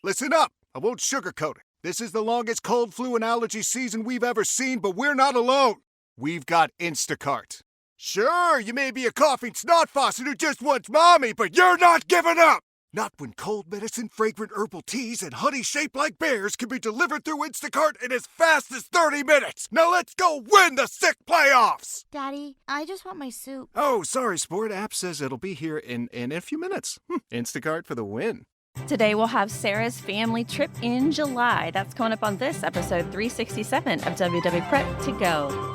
Listen up. I won't sugarcoat it. This is the longest cold, flu, and allergy season we've ever seen, but we're not alone. We've got Instacart. Sure, you may be a coughing snot faucet who just wants mommy, but you're not giving up! Not when cold medicine, fragrant herbal teas, and honey shaped like bears can be delivered through Instacart in as fast as 30 minutes! Now let's go win the sick playoffs! Daddy, I just want my soup. Oh, sorry, Sport. App says it'll be here in a few minutes. Instacart for the win. Today we'll have Sarah's family trip in July. That's coming up on this episode 367 of WDW Prep to Go.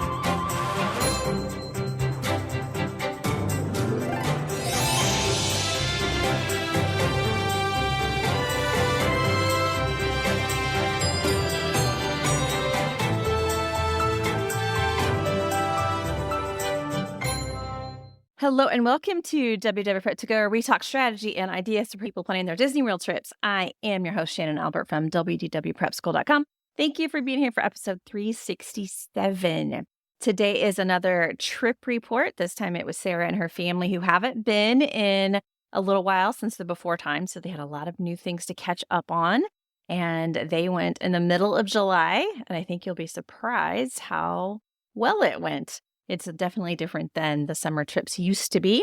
Hello and welcome to WDW Prep to Go, where we talk strategy and ideas for people planning their Disney World trips. I am your host, Shannon Albert from WDWPrepSchool.com. Thank you for being here for episode 367. Today is another trip report. This time it was Sarah and her family who haven't been in a little while since the before time, so they had a lot of new things to catch up on. And they went in the middle of July, and I think you'll be surprised how well it went. It's definitely different than the summer trips used to be.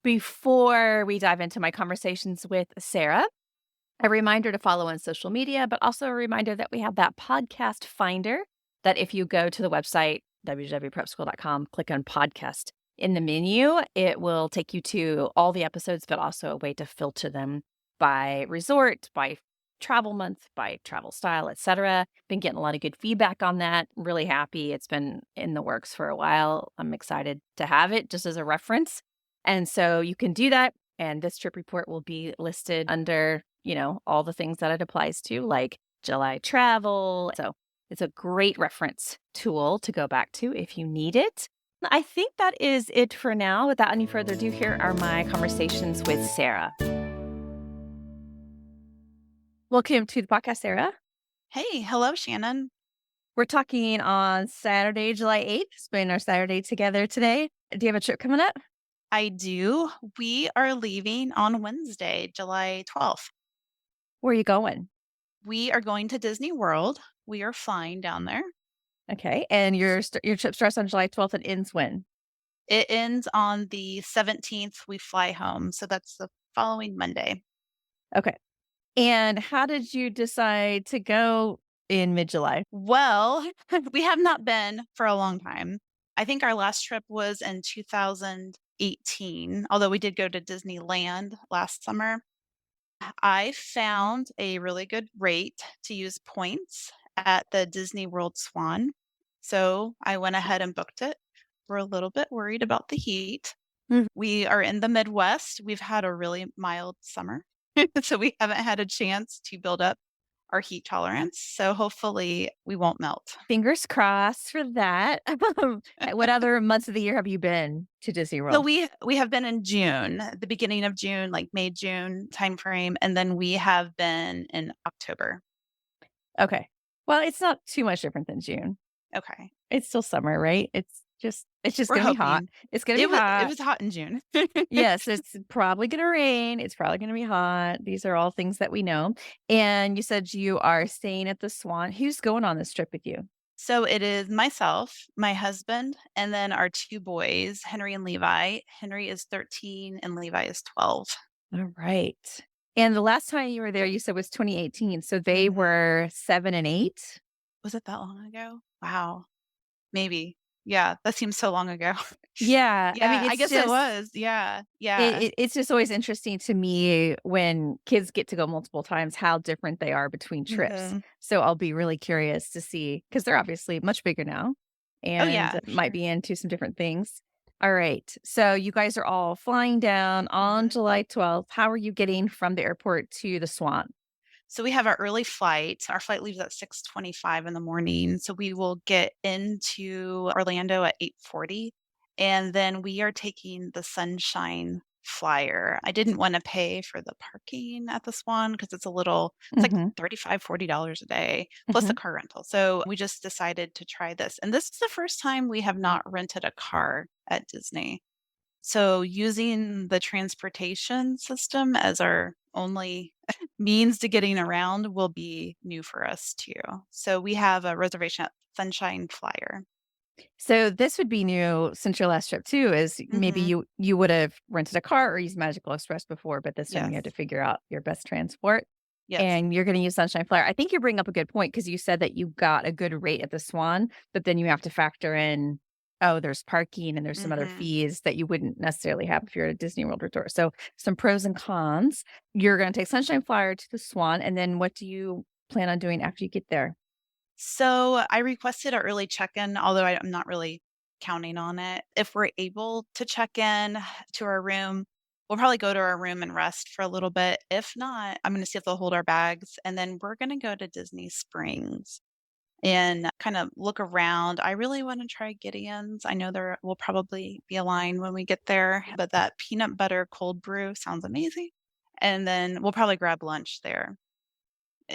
Before we dive into my conversations with Sarah, a reminder to follow on social media, but also a reminder that we have that podcast finder that if you go to the website, www.prepschool.com, click on podcast in the menu, it will take you to all the episodes, but also a way to filter them by resort, by travel month, by travel style, etc. Been getting a lot of good feedback on that. Really happy. It's been in the works for a while. I'm excited to have it just as a reference. And so you can do that. And this trip report will be listed under, all the things that it applies to, like July travel. So it's a great reference tool to go back to if you need it. I think that is it for now. Without any further ado, here are my conversations with Sarah. Welcome to the podcast, Sarah. Hey, hello, Shannon. We're talking on Saturday, July 8th. Spending our Saturday together today. Do you have a trip coming up? I do. We are leaving on Wednesday, July 12th. Where are you going? We are going to Disney World. We are flying down there. Okay. And your trip starts on July 12th and ends when? It ends on the 17th. We fly home. So that's the following Monday. Okay. And how did you decide to go in mid-July? Well, we have not been for a long time. I think our last trip was in 2018, although we did go to Disneyland last summer. I found a really good rate to use points at the Disney World Swan. So I went ahead and booked it. We're a little bit worried about the heat. Mhm. We are in the Midwest. We've had a really mild summer. So we haven't had a chance to build up our heat tolerance. So hopefully we won't melt. Fingers crossed for that. What other months of the year have you been to Disney World? So we have been in June, the beginning of June, like May, June timeframe. And then we have been in October. Okay. Well, it's not too much different than June. Okay. It's still summer, right? It's just We're going to be hot. hoping. It's going to be hot. It was hot in June. Yes, it's probably going to rain. It's probably going to be hot. These are all things that we know. And you said you are staying at the Swan. Who's going on this trip with you? So it is myself, my husband, and then our two boys, Henry and Levi. Henry is 13 and Levi is 12. All right. And the last time you were there, you said was 2018. So they were 7 and 8. Was it that long ago? Wow. Maybe. Yeah, that seems so long ago. Yeah. Yeah, I mean, I guess it was. Yeah. Yeah. It's just always interesting to me when kids get to go multiple times, how different they are between trips. Mhm. So I'll be really curious to see, because they're obviously much bigger now and might be into some different things. All right. So you guys are all flying down on July 12th. How are you getting from the airport to the Swan? So we have our early flight. Our flight leaves at 6:25 in the morning. So we will get into Orlando at 8:40. And then we are taking the Sunshine Flyer. I didn't want to pay for the parking at the Swan because it's like $35, $40 a day, plus the car rental. So we just decided to try this. And this is the first time we have not rented a car at Disney. So using the transportation system as our only means to getting around will be new for us too. So we have a reservation at Sunshine Flyer. So this would be new since your last trip too, is maybe Hmm. you would have rented a car or used Magical Express before, but this time you Yes. had to figure out your best transport. Yes. And you're going to use Sunshine Flyer. I think you bring up a good point because you said that you got a good rate at the Swan, but then you have to factor in, oh, there's parking and there's some other Hmm. fees that you wouldn't necessarily have if you're at a Disney World resort. So some pros and cons. You're going to take Sunshine Flyer to the Swan, and then what do you plan on doing after you get there? So I requested an early check-in, although I'm not really counting on it. If we're able to check in to our room, we'll probably go to our room and rest for a little bit. If not, I'm going to see if they'll hold our bags, and then we're going to go to Disney Springs and kind of look around. I really want to try Gideon's. I know there will probably be a line when we get there, but that peanut butter cold brew sounds amazing. And then we'll probably grab lunch there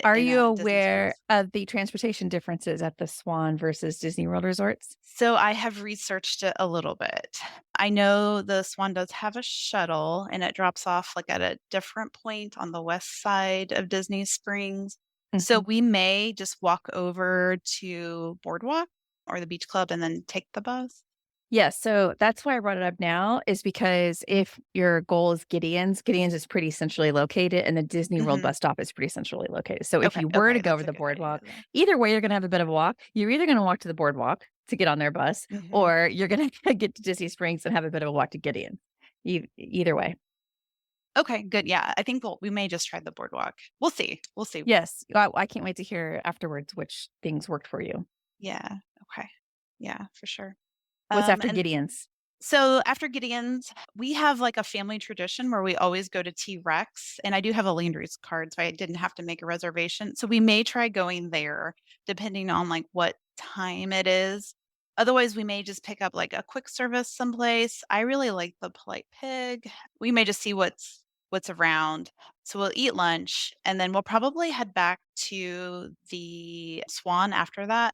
Are in you Disney aware Springs. of the transportation differences at the Swan versus Disney World resorts? So I have researched it a little bit. I know the Swan does have a shuttle and it drops off like at a different point on the west side of Disney Springs. So Mhm. we may just walk over to Boardwalk or the beach club and then take the bus. Yes, so that's why I brought it up now is because if your goal is Gideon's, Gideon's is pretty centrally located and the Disney World Hmm. bus stop is pretty centrally located. So if Okay, you were to okay, go over that's a the good idea boardwalk, then. either way you're going to have a bit of a walk. You're either going to walk to the boardwalk to get on their bus Hmm. or you're going to get to Disney Springs and have a bit of a walk to Gideon. Either way. Okay, good. Yeah, I think we may just try the boardwalk. We'll see. We'll see. Yes, I can't wait to hear afterwards which things worked for you. Yeah. Okay. Yeah, for sure. What's after And Gideon's? so after Gideon's, we have like a family tradition where we always go to T Rex. And I do have a Landry's card, so I didn't have to make a reservation. So we may try going there depending on like what time it is. Otherwise, we may just pick up like a quick service someplace. I really like the Polite Pig. We may just see what's around. So we'll eat lunch and then we'll probably head back to the Swan after that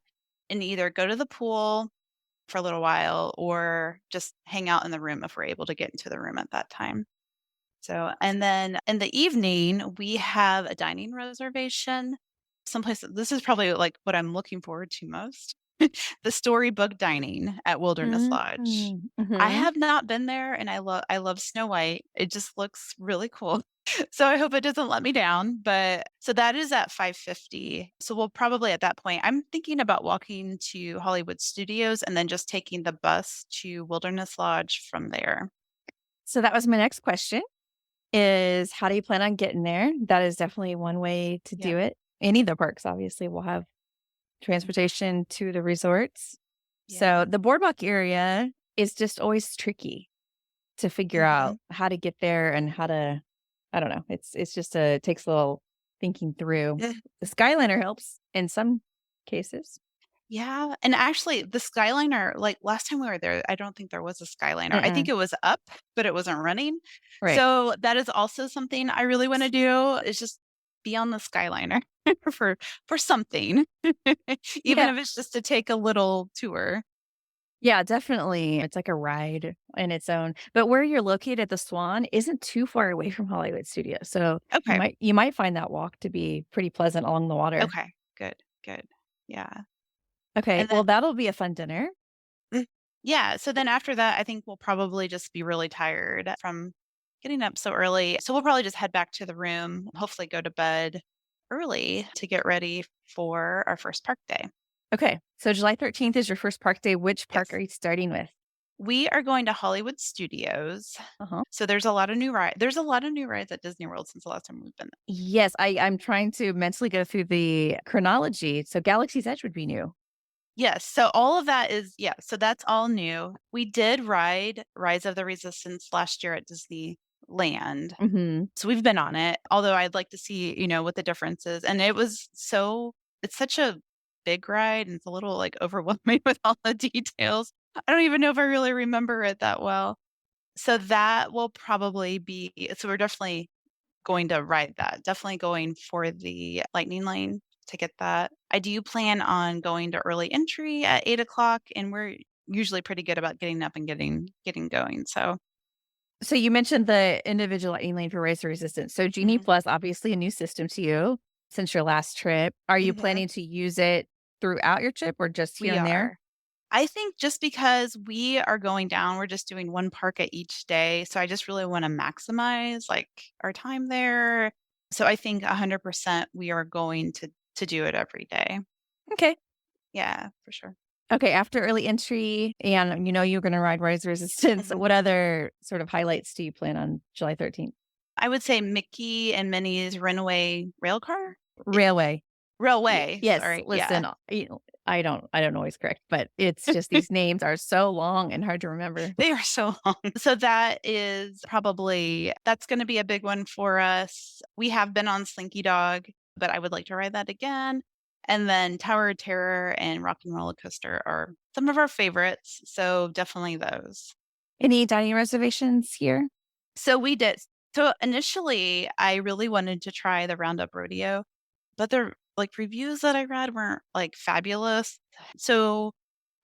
and either go to the pool for a little while or just hang out in the room if we're able to get into the room at that time. So, and then in the evening, we have a dining reservation. Someplace this is probably like what I'm looking forward to most. The storybook dining at Wilderness Lodge. I Mhm. have not been there and I love Snow White. It just looks really cool. So I hope it doesn't let me down, but so that is at 5:50. So we'll probably at that point I'm thinking about walking to Hollywood Studios and then just taking the bus to Wilderness Lodge from there. So that was my next question. Is how do you plan on getting there? That is definitely one way to Yeah. do it. Any of the parks obviously will have transportation to the resorts. So Yeah. the boardwalk area is just always tricky to figure Mhm. out how to get there and how to I don't know. It's just a it takes a little thinking through. The Skyliner helps in some cases. Yeah, and actually the Skyliner, like, last time we were there, I don't think there was a Skyliner. I think Mm-mm. it was up, but it wasn't running. Right. So, that is also something I really wanna do, is just be on the Skyliner for for something, even Yeah. if it's just to take a little tour. Yeah, definitely. It's like a ride in its own. But where you're located at the Swan isn't too far away from Hollywood Studios. So Okay, you might find that walk to be pretty pleasant along the water. okay, good, good. Yeah, Okay, and well then that'll be a fun dinner. mm, yeah, so then after that, I think we'll probably just be really tired from getting up so early. So we'll probably just head back to the room, hopefully go to bed early to get ready for our first park day. Okay. So July 13th is your first park day. Which park Yes. are you starting with? We are going to Hollywood Studios. Uh-huh. So there's a lot of new rides. There's a lot of new rides at Disney World since the last time we've been there. Yes, I'm trying to mentally go through the chronology. So Galaxy's Edge would be new. Yes, so all of that is yeah, so that's all new. We did ride Rise of the Resistance last year at Disneyland. Hmm. So we've been on it, although I'd like to see, what the difference is. And it's such a big ride and it's a little like overwhelming with all the details. I don't even know if I really remember it that well. So that will probably be so we're definitely going to ride that. Definitely going for the lightning lane to get that. I do plan on going to early entry at 8 o'clock, and we're usually pretty good about getting up and getting going. So So you mentioned the individual lightning lane for Race Resistance. So Genie Mhm. Plus, obviously a new system to you since your last trip. Are you Mhm. planning to use it throughout your trip or just here We and there? are. I think just because we are going down, we're just doing one park at each day, so I just really wanna maximize, like, our time there. So I think 100% we are going to do it every day. Okay. Yeah, for sure. Okay. After early entry and you're going to ride Rise Resistance, Mhm. what other sort of highlights do you plan on July 13th? I would say Mickey and Minnie's Runaway Railcar? Y Railway. Railway, Yes. sorry, yeah. Listen, I don't always correct, but it's just these names are so long and hard to remember. They are so long. So that is probably that's gonna be a big one for us. We have been on Slinky Dog, but I would like to ride that again. And then Tower of Terror and Rock and Roller Coaster are some of our favorites, so definitely those. Any dining reservations here? So we did so initially, I really wanted to try the Roundup Rodeo, but the, like, reviews that I read weren't, like, fabulous. So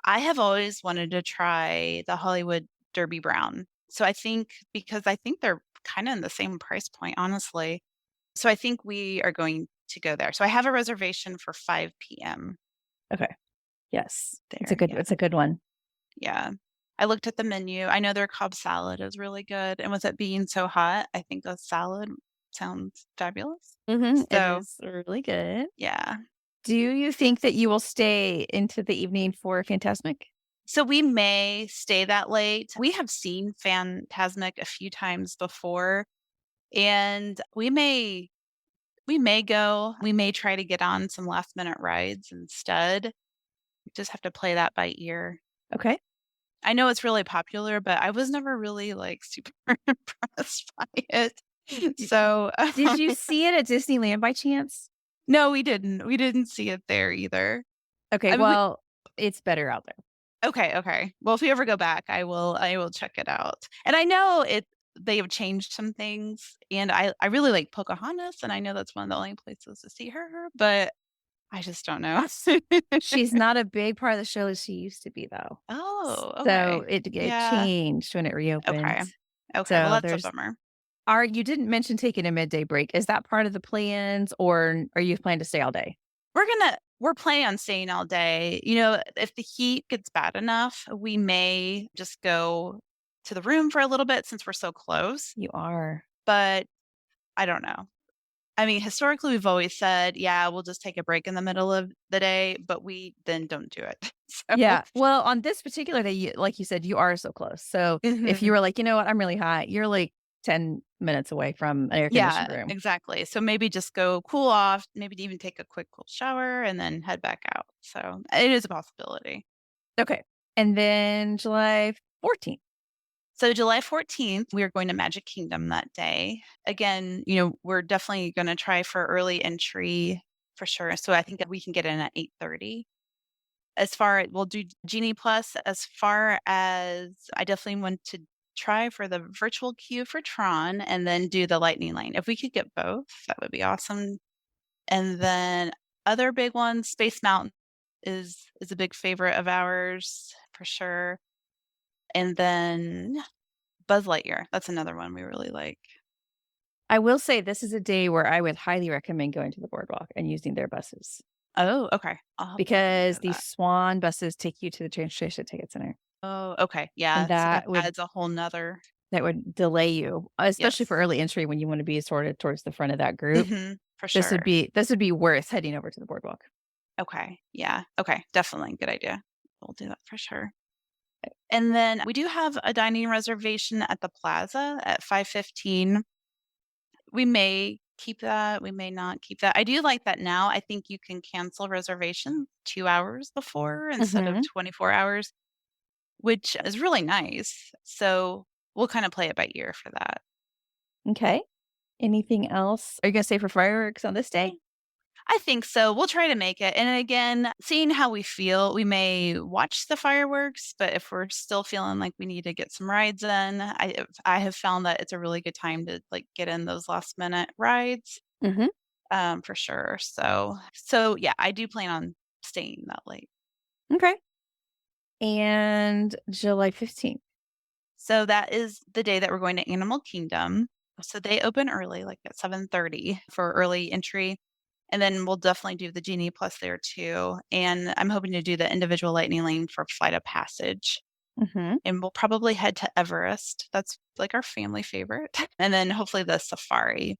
I have always wanted to try the Hollywood Derby Brown. So I think because I think they're kinda in the same price point, honestly. So I think we are going to go there. So I have a reservation for 5 p.m. Okay. Yes. It's a there, good yeah, it's a good one. yeah. I looked at the menu. I know their Cobb salad is really good, and with it being so hot, I think a salad sounds fabulous. It So, is really good. yeah. Do you think that you will stay into the evening for Fantasmic? So we may stay that late. We have seen Phantasmic a few times before, and we may go. We may try to get on some last minute rides instead. Just have to play that by ear. Okay. I know it's really popular, but I was never really, like, super impressed by it. D So, Did you see it at Disneyland by chance? no, we didn't. We didn't see it there either. Okay, I mean, we well, it's better out there. okay, okay. Well, if we ever go back, I will check it out. And I know they have changed some things, and I really like Pocahontas, and I know that's one of the only places to see her, but I just don't know. She's not a big part of the show as she used to be, though. Oh, So okay. it Yeah. changed when it reopened. Okay. Okay, well, So that's a bummer. you didn't mention taking a midday break. Is that part of the plans, or are you planning to stay all day? We're planning on staying all day. You know, if the heat gets bad enough, we may just go to the room for a little bit since we're so close, You are. but I don't know. I mean, historically, we've always said, "Yeah, we'll just take a break in the middle of the day," but we then don't do it. So Yeah. Well, on this particular day, like you said, you are so close. So if you mhm. were like, you know what, I'm really hot, you're like 10 minutes away from an air conditioned Yeah, room. exactly. So maybe just go cool off, maybe even take a quick cool shower and then head back out. So it is a possibility. Okay. And then July 14th. So July 14th, we are going to Magic Kingdom that day. Again, we're definitely gonna try for early entry for sure. So I think that we can get in at 8:30. We'll do Genie Plus. As far as I definitely want to try for the virtual queue for Tron and then do the Lightning Lane. If we could get both, that would be awesome. And then other big ones, Space Mountain is a big favorite of ours for sure. And then Buzz Lightyear, that's another one we really like. I will say this is a day where I would highly recommend going to the boardwalk and using their buses Oh, okay. I'll have to look because into these that. Swan buses take you to the transportation ticket center. Oh, okay. And Yeah, so that adds a whole 'nother. that would delay you, especially for Yes. early entry when you want to be sort of towards the front of that group. Mhm, for This would sure. be this would be worth heading over to the boardwalk. Okay, yeah, okay, definitely, good idea. We'll do that for sure. And then we do have a dining reservation at the plaza at 5:15. We may keep that, we may not keep that. I do like that now. I think you can cancel reservations 2 hours before instead of Mhm. 24 hours, which is really nice. So, we'll kinda play it by ear for that. Okay. Anything else? Are you gonna stay for fireworks on this day? I think so. We'll try to make it. And again, seeing how we feel, we may watch the fireworks, but if we're still feeling like we need to get some rides in, I have found that it's a really good time to like get in those last minute rides, Mhm. for sure. So yeah, I do plan on staying that late. Okay. And July 15th. So that is the day that we're going to Animal Kingdom. So they open early, like at 7:30 for early entry. And then we'll definitely do the Genie Plus there too. And I'm hoping to do the individual lightning lane for Flight of Passage. Mm-hmm. And we'll probably head to Everest. That's like our family favorite. And then hopefully the safari.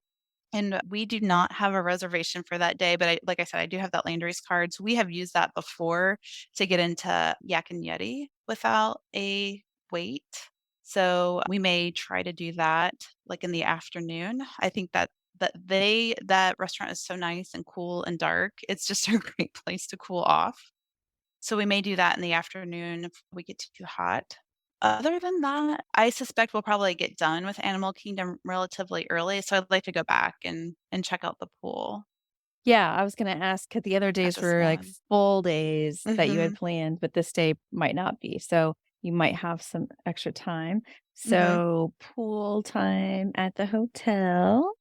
And we do not have a reservation for that day, but like I said, I do have that Landry's card. So we have used that before to get into Yak and Yeti without a wait. So we may try to do that like in the afternoon. I think that restaurant is so nice and cool and dark. It's just a great place to cool off. So we may do that in the afternoon if we get too hot. Other than that, I suspect we'll probably get done with Animal Kingdom relatively early, so I'd like to go back and check out the pool Yeah, I was gonna ask, 'cause the other at days the were like Swan. full days that you had Mhm, planned, but this day might not be. So you might have some extra time. mhm, So pool time at the hotel.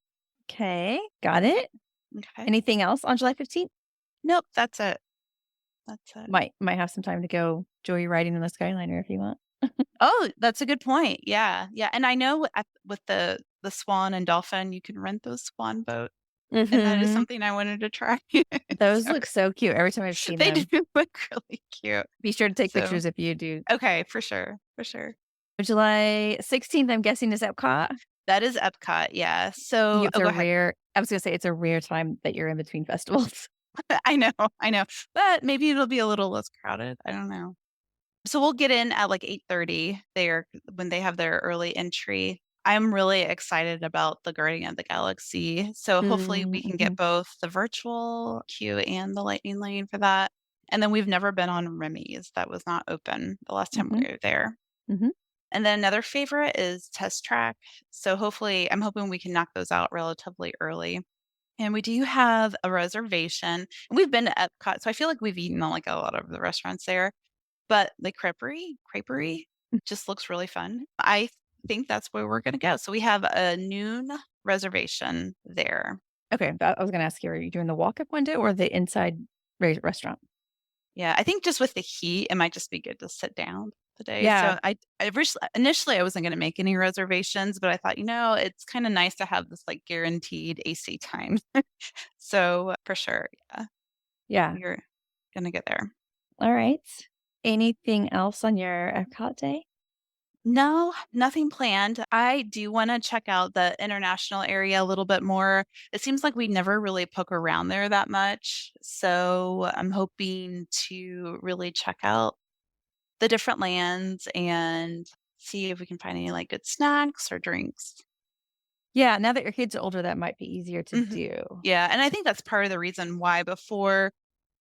Okay, got it. okay. Anything else on July 15th? Nope, that's it, that's it. Might have some time to go joyriding in the Skyliner if you want. Oh, that's a good point, yeah, yeah, and I know with the Swan and Dolphin, you can rent those Swan boat, and that is Mhm. something I wanted to try. Those So look so cute every time I've seen they do them. look really cute. Be sure to take So pictures if you do. okay, for sure, for sure. July 16th, I'm guessing is Epcot. That is Epcot, yeah. So It's oh, a go ahead. rare I was gonna say it's a rare time that you're in between festivals. I know, I know, but maybe it'll be a little less crowded, I don't know. So we'll get in at, like, 8:30 there when they have their early entry. I'm really excited about the Guardian of the Galaxy, so hopefully we can get Mhm, both the virtual queue and the lightning lane for that, and then we've never been on Remy's, that was not open the last time mhm, we were there. mhm. And then another favorite is Test Track, so hopefully I'm hoping we can knock those out relatively early. And we do have a reservation. We've been to Epcot, so I feel like we've eaten at, like, a lot of the restaurants there, but the creperie just looks really fun. I think that's where we're gonna go. So we have a noon reservation there. Okay, I was gonna ask you, are you doing the walk-up window or the inside restaurant? Yeah, I think just with the heat, it might just be good to sit down today. Yeah, So initially, I wasn't gonna make any reservations, but I thought, it's kinda nice to have this, like, guaranteed AC time. So, for sure, yeah, yeah. we're gonna get there. Alright. Anything else on your Epcot day? No, nothing planned. I do wanna check out the international area a little bit more. It seems like we never really poke around there that much, so I'm hoping to really check out the different lands and see if we can find any, like, good snacks or drinks. Yeah, now that your kids are older, that might be easier to Mhm. do. Yeah, and I think that's part of the reason why before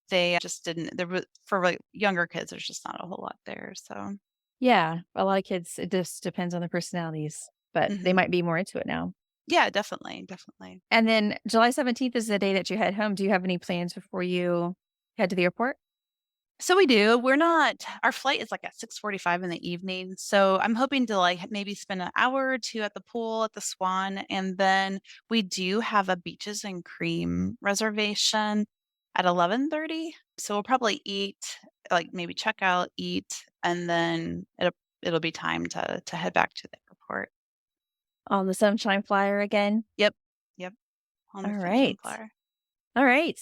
they just didn't there was for, like, younger kids, there's just not a whole lot there, so Yeah, a lot of kids, it just depends on their personalities, but they mhm. might be more into it now. Yeah, definitely, definitely. And then July 17th is the day that you head home. Do you have any plans before you head to the airport? So we do. We're not our flight is like at 6:45 in the evening. So I'm hoping to like maybe spend an hour or two at the pool at the Swan. And then we do have a beaches and cream reservation at 11:30. So we'll probably eat, like maybe check out, eat, and then it'll be time to head back to the airport. On the Sunshine Flyer again? Yep. Yep. On the All Sunshine right. Flyer. All right.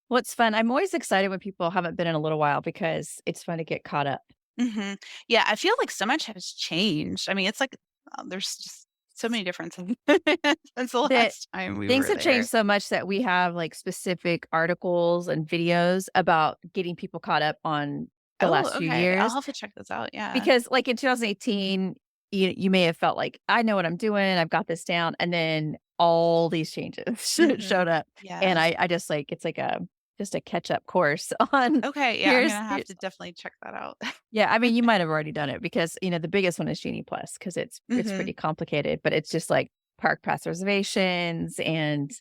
Well, it's fun. I'm always excited when people haven't been in a little while because it's fun to get caught up. Mhm. Yeah, I feel like so much has changed. I mean, it's like, there's just so many differences since the That last time we things were have there. changed so much that we have like specific articles and videos about getting people caught up on the Oh, last few okay. I'll years. have to check those out, yeah. Because, like, in 2018, you may have felt like, "I know what I'm doing, I've got this down," and then all these changes showed Mhm. up, and Yes. I just, like it's like a just a catch-up course on Okay, yeah, I'm here's gonna have here's to definitely check that out. yeah, I mean, you might have already done it because, the biggest one is Genie Plus because it's Mhm. pretty complicated, but it's just, like, park pass reservations and,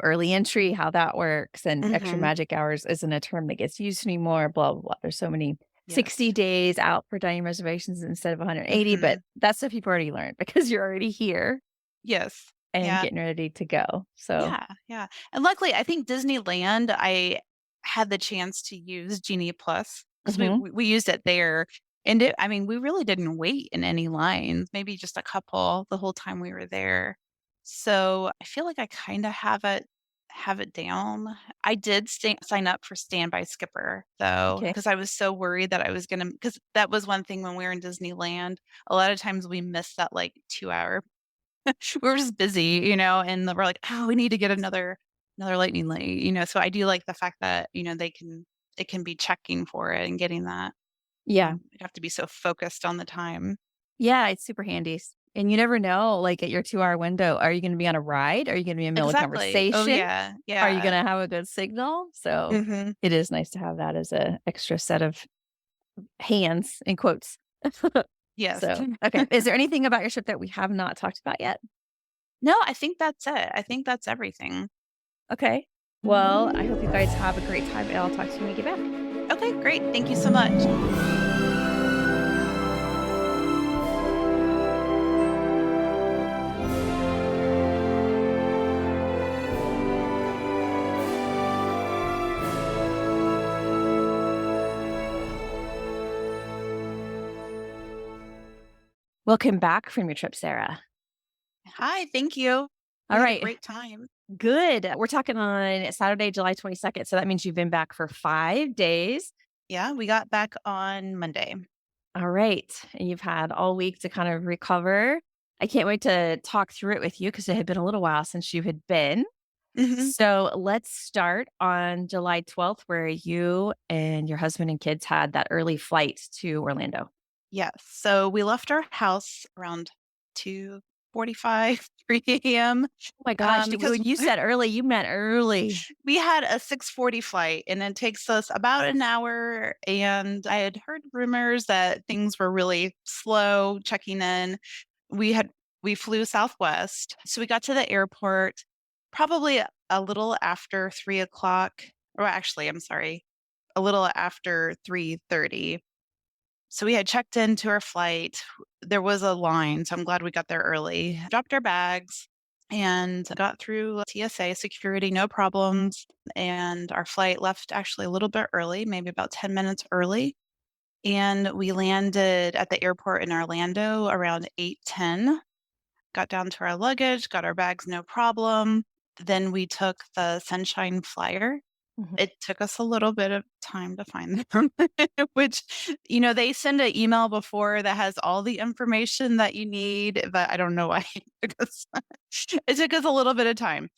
early entry, how that works, and extra Mhm. magic hours isn't a term that gets used anymore, blah, blah, blah. There's so many Yes. 60 days out for dining reservations instead of 180, but Mhm. that stuff you've already learned because you're already here Yes. and Yeah. getting ready to go. So, Yeah, yeah. And luckily, I think Disneyland, I had the chance to use Genie Plus because we mhm. we we used it there. And we really didn't wait in any lines, maybe just a couple the whole time we were there. So I feel like I kind of have it down. I did sign up for standby skipper though, Okay. because I was so worried that I was gonna. Because that was one thing when we were in Disneyland. A lot of times we missed that like 2 hour. We were just busy, and we're like, oh, we need to get another lightning lane, So I do like the fact that it can be checking for it and getting that. Yeah. You have to be so focused on the time. Yeah, it's super handy. And you never know, like at your 2-hour window, are you going to be on a ride? Are you going to be in the middle of Exactly. Oh, conversation? yeah. Are you Yeah. going to have a good signal? So Mhm. it is nice to have that as a extra set of hands in quotes. Yes. So, okay. Is there anything about your trip that we have not talked about yet? No, I think that's it. I think that's everything. Okay. Well, I hope you guys have a great time and I'll talk to you when you get back. Okay, great. Thank you so much. Welcome back from your trip, Sarah. Hi, thank you. We All had a right. great time. Good. We're talking on Saturday, July 22nd. So that means you've been back for 5 days. Yeah, we got back on Monday. All right. And you've had all week to kind of recover. I can't wait to talk through it with you because it had been a little while since you had been. Mhm. So let's start on July 12th, where you and your husband and kids had that early flight to Orlando. Yes. So we left our house around 2:45, 3 a.m. Oh my gosh. Because When you said early, you meant early. we had a 6:40 flight, and it takes us about an hour, and I had heard rumors that things were really slow checking in. We had we flew Southwest, so we got to the airport probably a little after 3 o'clock, or actually, I'm sorry, a little after 3:30. So we had checked into our flight. There was a line, so I'm glad we got there early. Dropped our bags and got through TSA security, no problems. And our flight left actually a little bit early, maybe about 10 minutes early. And we landed at the airport in Orlando around 8:10. Got down to our luggage, got our bags, no problem. Then we took the Sunshine Flyer. Mhm. It took us a little bit of time to find them, which, they send an email before that has all the information that you need, but I don't know why it took us a little bit of time.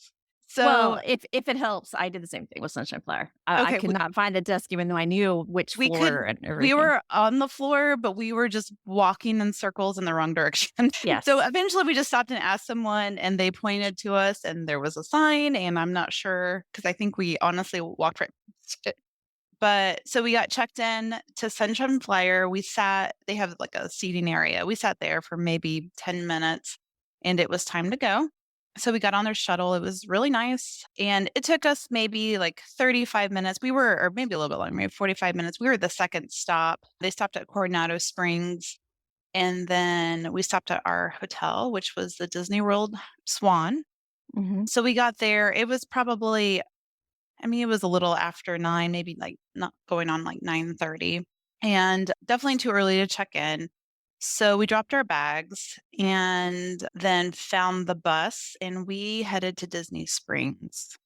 So, Well, if it helps, I did the same thing with Sunshine Flyer. I okay, could not find the desk even though I knew which we could floor and we everything. were on the floor, but we were just walking in circles in the wrong direction. So Yes. eventually we just stopped and asked someone and they pointed to us and there was a sign and I'm not sure because I think we honestly walked right past it. But so we got checked in to Sunshine Flyer. They have like a seating area. We sat there for maybe 10 minutes and it was time to go. So we got on their shuttle. It was really nice. And it took us maybe like 35 minutes. Or maybe a little bit longer, maybe 45 minutes. We were the second stop. They stopped at Coronado Springs. And then we stopped at our hotel, which was the Disney World Swan. Mhm. So we got there. It was probably it was a little after 9, maybe, like, not going on, like, 9:30, and definitely too early to check in. So we dropped our bags and then found the bus, and we headed to Disney Springs.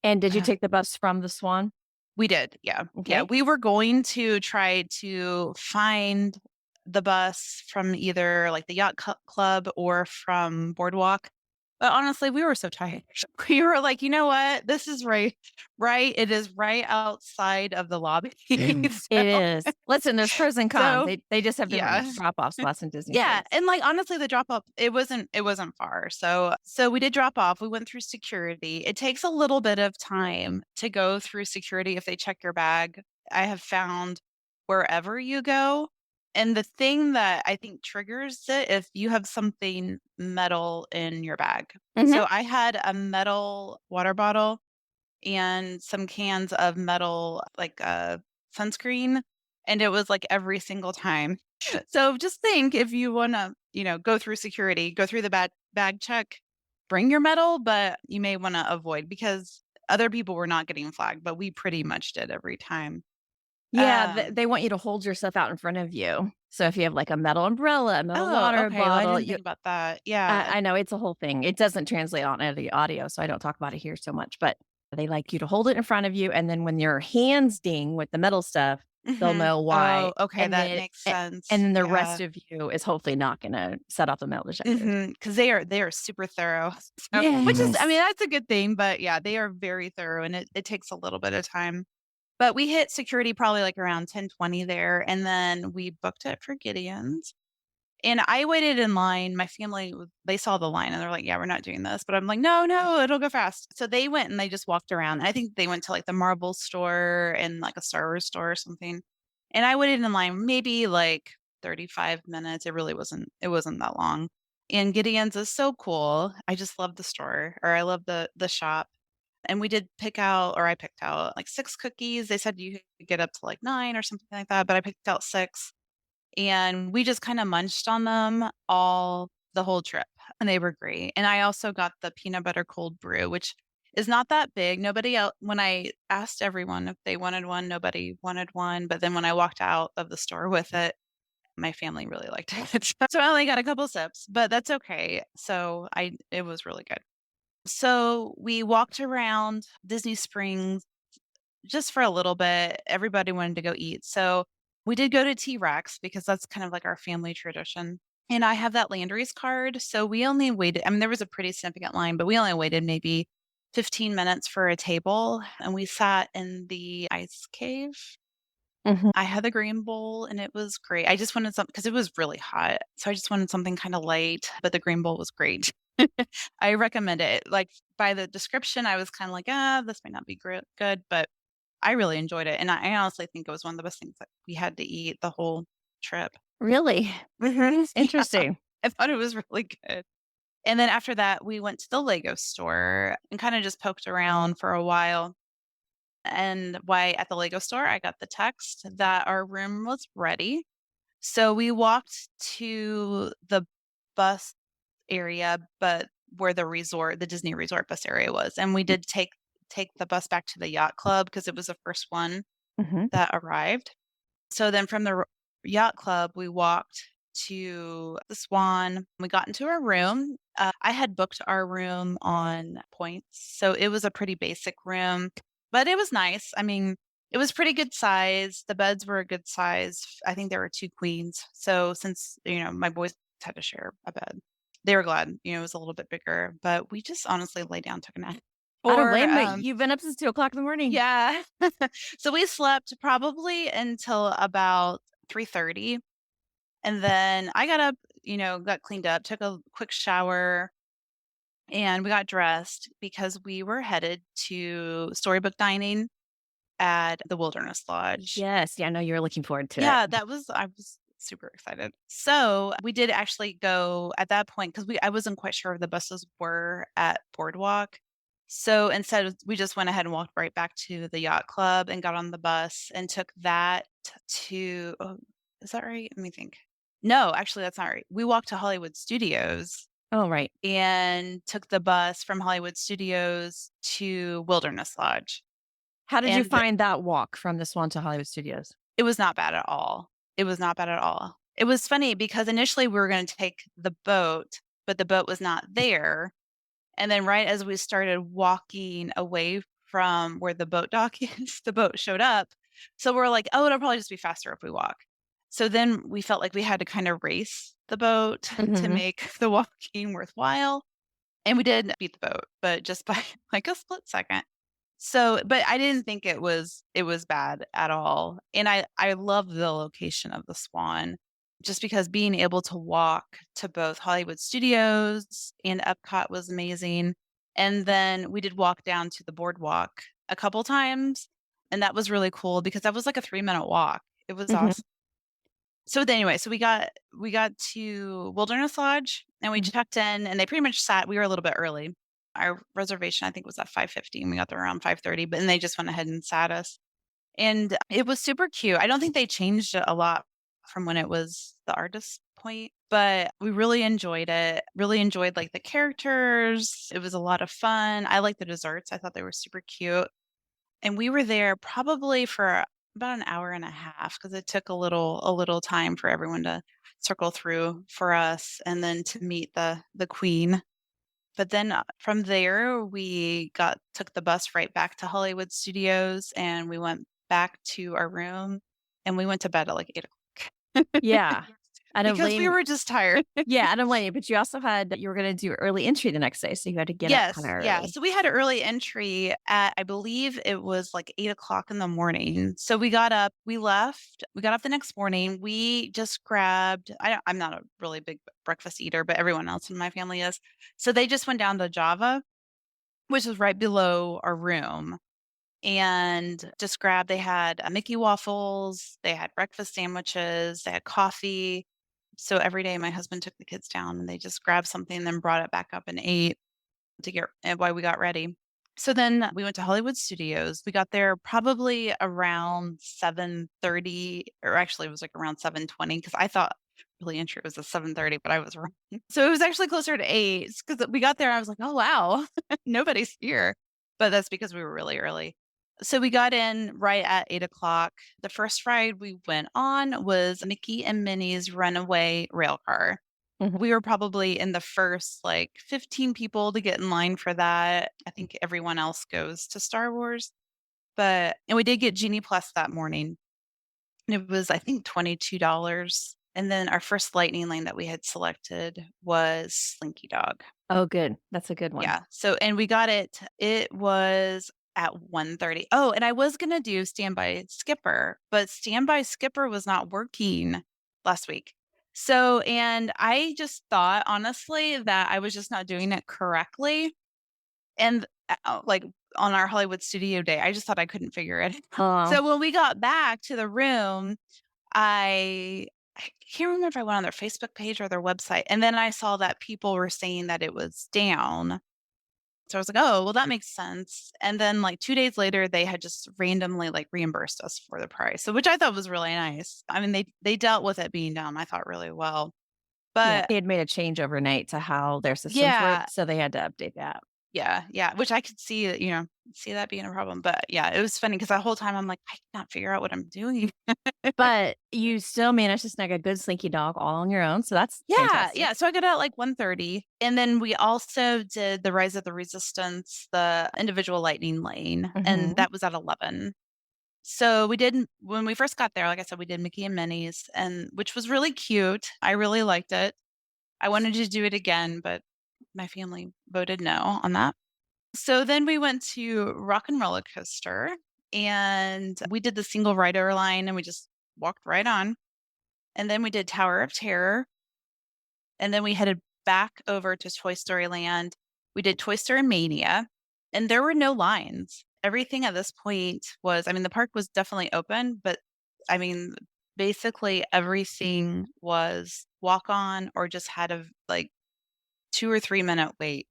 And did you Uh, take the bus from the Swan? we did, yeah. Yeah, Okay. we were going to try to find the bus from either, like, the yacht club or from Boardwalk. But honestly, we were so tired. We were like, "You know what? This is right, it is right outside of the lobby." It is. Listen, there's pros and cons. So They just have different yeah. drop-off spots in Disney Yeah, Springs. and, like, honestly, the drop off, it wasn't far. So we did drop off, we went through security. It takes a little bit of time to go through security if they check your bag. I have found wherever you go, and the thing that I think triggers it if you have something metal in your bag. Mhm. So I had a metal water bottle and some cans of metal, like, sunscreen, and it was, like, every single time. So just think if you wanna, go through security, go through the bag check, bring your metal, but you may wanna avoid because other people were not getting flagged, but we pretty much did every time. They want you to hold your stuff out in front of you. So if you have like a metal umbrella, a metal Oh, water okay. Well, I bottle, didn't think about that. Yeah. I know it's a whole thing. It doesn't translate on the audio, so I don't talk about it here so much, but they like you to hold it in front of you, and then when your hands ding with the metal stuff, they'll Mhm. know why, Oh, okay, and that then makes and sense. then the rest Yeah. of you is hopefully not gonna set off the metal detectors. Because they are super thorough. So which is I mean, Yes. that's a good thing, but yeah, they are very thorough and it takes a little bit of time. But we hit security probably like around 10:20 there, and then we booked it for Gideon's. And I waited in line. My family, they saw the line and they're like, "Yeah, we're not doing this." But I'm like, "No, no, it'll go fast." So they went and they just walked around. I think they went to like the Marble store and like a Star Wars store or something. And I waited in line maybe like 35 minutes. It wasn't that long. And Gideon's is so cool. I just love the store, or I love the shop. And we did pick out, or I picked out like 6 cookies. They said you could get up to like 9 or something like that, but I picked out 6 and we just kinda munched on them all the whole trip, and they were great, and I also got the peanut butter cold brew, which is not that big. Nobody else. When I asked everyone if they wanted one, nobody wanted one, but then when I walked out of the store with it, my family really liked it. So I only got a couple sips, but that's okay. It was really good. So we walked around Disney Springs just for a little bit. Everybody wanted to go eat. So we did go to T-Rex because that's kind of like our family tradition. And I have that Landry's card. So we only waited. I mean, there was a pretty significant line, but we only waited maybe 15 minutes for a table. And we sat in the ice cave. Mhm. I had the green bowl and it was great. I just wanted something because it was really hot. So I just wanted something kind of light, but the green bowl was great. I recommend it. Like by the description, I was kind of like, this might not be good, but I really enjoyed it, and I honestly think it was one of the best things that we had to eat the whole trip. Really? Mhm. Yeah, Interesting. I thought it was really good. And then after that, we went to the Lego store and kinda just poked around for a while, and why at the Lego store, I got the text that our room was ready. So we walked to the bus area, but where the Disney resort bus area was, and we did take the bus back to the yacht club because it was the first one Mhm. that arrived. So then from the yacht club, we walked to the Swan. We got into our room. I had booked our room on points, so it was a pretty basic room, but it was nice. I mean, it was pretty good size. The beds were a good size. I think there were 2 queens. So since, my boys had to share a bed, they were glad, it was a little bit bigger, but we just honestly lay down, took a nap. I don't Or, blame you. You've been up since 2 o'clock in the morning. yeah. So we slept probably until about 3:30, and then I got up, got cleaned up, took a quick shower, and we got dressed because we were headed to Storybook Dining at the Wilderness Lodge. Yes. Yeah, I know you're looking forward to it. Yeah, I was super excited. So, we did actually go at that point because I wasn't quite sure if the buses were at Boardwalk. So, instead, we just went ahead and walked right back to the yacht club and got on the bus and took that to is that right? Let me think. No, actually, that's not right. We walked to Hollywood Studios Oh, right. and took the bus from Hollywood Studios to Wilderness Lodge. How did you And find that walk from the Swan to Hollywood Studios? it was not bad at all. It was not bad at all. It was funny because initially we were gonna take the boat, but the boat was not there, and then right as we started walking away from where the boat dock is, the boat showed up. So we're like, "Oh, it'll probably just be faster if we walk." So then we felt like we had to kind of race the boat to Mhm. make the walking worthwhile, and we did beat the boat, but just by, like, a split second. So, but I didn't think it was bad at all, and I love the location of the Swan, just because being able to walk to both Hollywood Studios and Epcot was amazing, and then we did walk down to the boardwalk a couple times, and that was really cool because that was like a 3-minute walk. It was Mhm. awesome. So anyway, so we got to Wilderness Lodge and we Mhm. checked in and they pretty much sat we were a little bit early. Our reservation I think was at 5:50 and we got there around 5:30, but then they just went ahead and sat us. And it was super cute. I don't think they changed it a lot from when it was the artist point, but we really enjoyed it. Really enjoyed like the characters. It was a lot of fun. I liked the desserts. I thought they were super cute. And we were there probably for about an hour and a half because it took a little time for everyone to circle through for us and then to meet the queen. But then from there, we took the bus right back to Hollywood Studios, and we went back to our room, and we went to bed at like 8 o'clock Yeah. I don't because we blame were just tired. Yeah, I don't blame you, but you also you were gonna do early entry the next day, so you had to get up Yes, kinda yeah. early. So we had an early entry at, I believe it was like 8 o'clock in the morning. So we got up, we left, we got up the next morning. We just grabbed, I'm not a really big breakfast eater, but everyone else in my family is. So they just went down to Java, which is right below our room, and just grabbed, they had Mickey waffles, they had breakfast sandwiches, they had coffee. So every day my husband took the kids down and they just grabbed something and then brought it back up and ate to get while we got ready. So then we went to Hollywood Studios. We got there probably around 7:30, or actually it was like around 7:20 because I thought really entry was at 7:30, but I was wrong. So it was actually closer to 8 because we got there. I was like, oh wow, nobody's here. But that's because we were really early. So we got in right at 8 o'clock. The first ride we went on was Mickey and Minnie's Runaway Rail Car. Mhm. We were probably in the first, like, 15 people to get in line for that. I think everyone else goes to Star Wars, and we did get Genie Plus that morning, and it was, I think, $22, and then our first lightning lane that we had selected was Slinky Dog. Oh, good. That's a good one. Yeah, so and we got it was at 1:30. Oh, and I was gonna do Standby Skipper, but Standby Skipper was not working last week. So and I just thought, honestly, that I was just not doing it correctly, and, like, on our Hollywood studio day, I just thought I couldn't figure it out. Oh, So when we got back to the room, I I can't remember if I went on their Facebook page or their website, and then I saw that people were saying that it was down. So I was like, "Oh, well, that makes sense." And then, like, 2 days later, they had just randomly, like, reimbursed us for the price, so which I thought was really nice. I mean, they dealt with it being down, I thought, really well. yeah. But They had made a change overnight to how their systems yeah, worked, so they had to update that. yeah, which I could see that, see that being a problem, but, yeah, it was funny because the whole time I'm like, "I cannot figure out what I'm doing." But you still managed to snag a good slinky dog all on your own, so that's Yeah, fantastic. yeah, so I got out at, like, 1:30, and then we also did the Rise of the Resistance, the individual lightning lane, and Mhm. that was at 11. So we did when we first got there, like I said, we did Mickey and Minnie's, and which was really cute. I really liked it. I wanted to do it again, but my family voted no on that. So then we went to Rock and Roller Coaster, and we did the single rider line, and we just walked right on. And then we did Tower of Terror, and then we headed back over to Toy Story Land. We did Toy Story Mania, and there were no lines. Everything at this point was, I mean, the park was definitely open, but I mean, basically everything was walk on or just had a like 2 or 3 minute wait.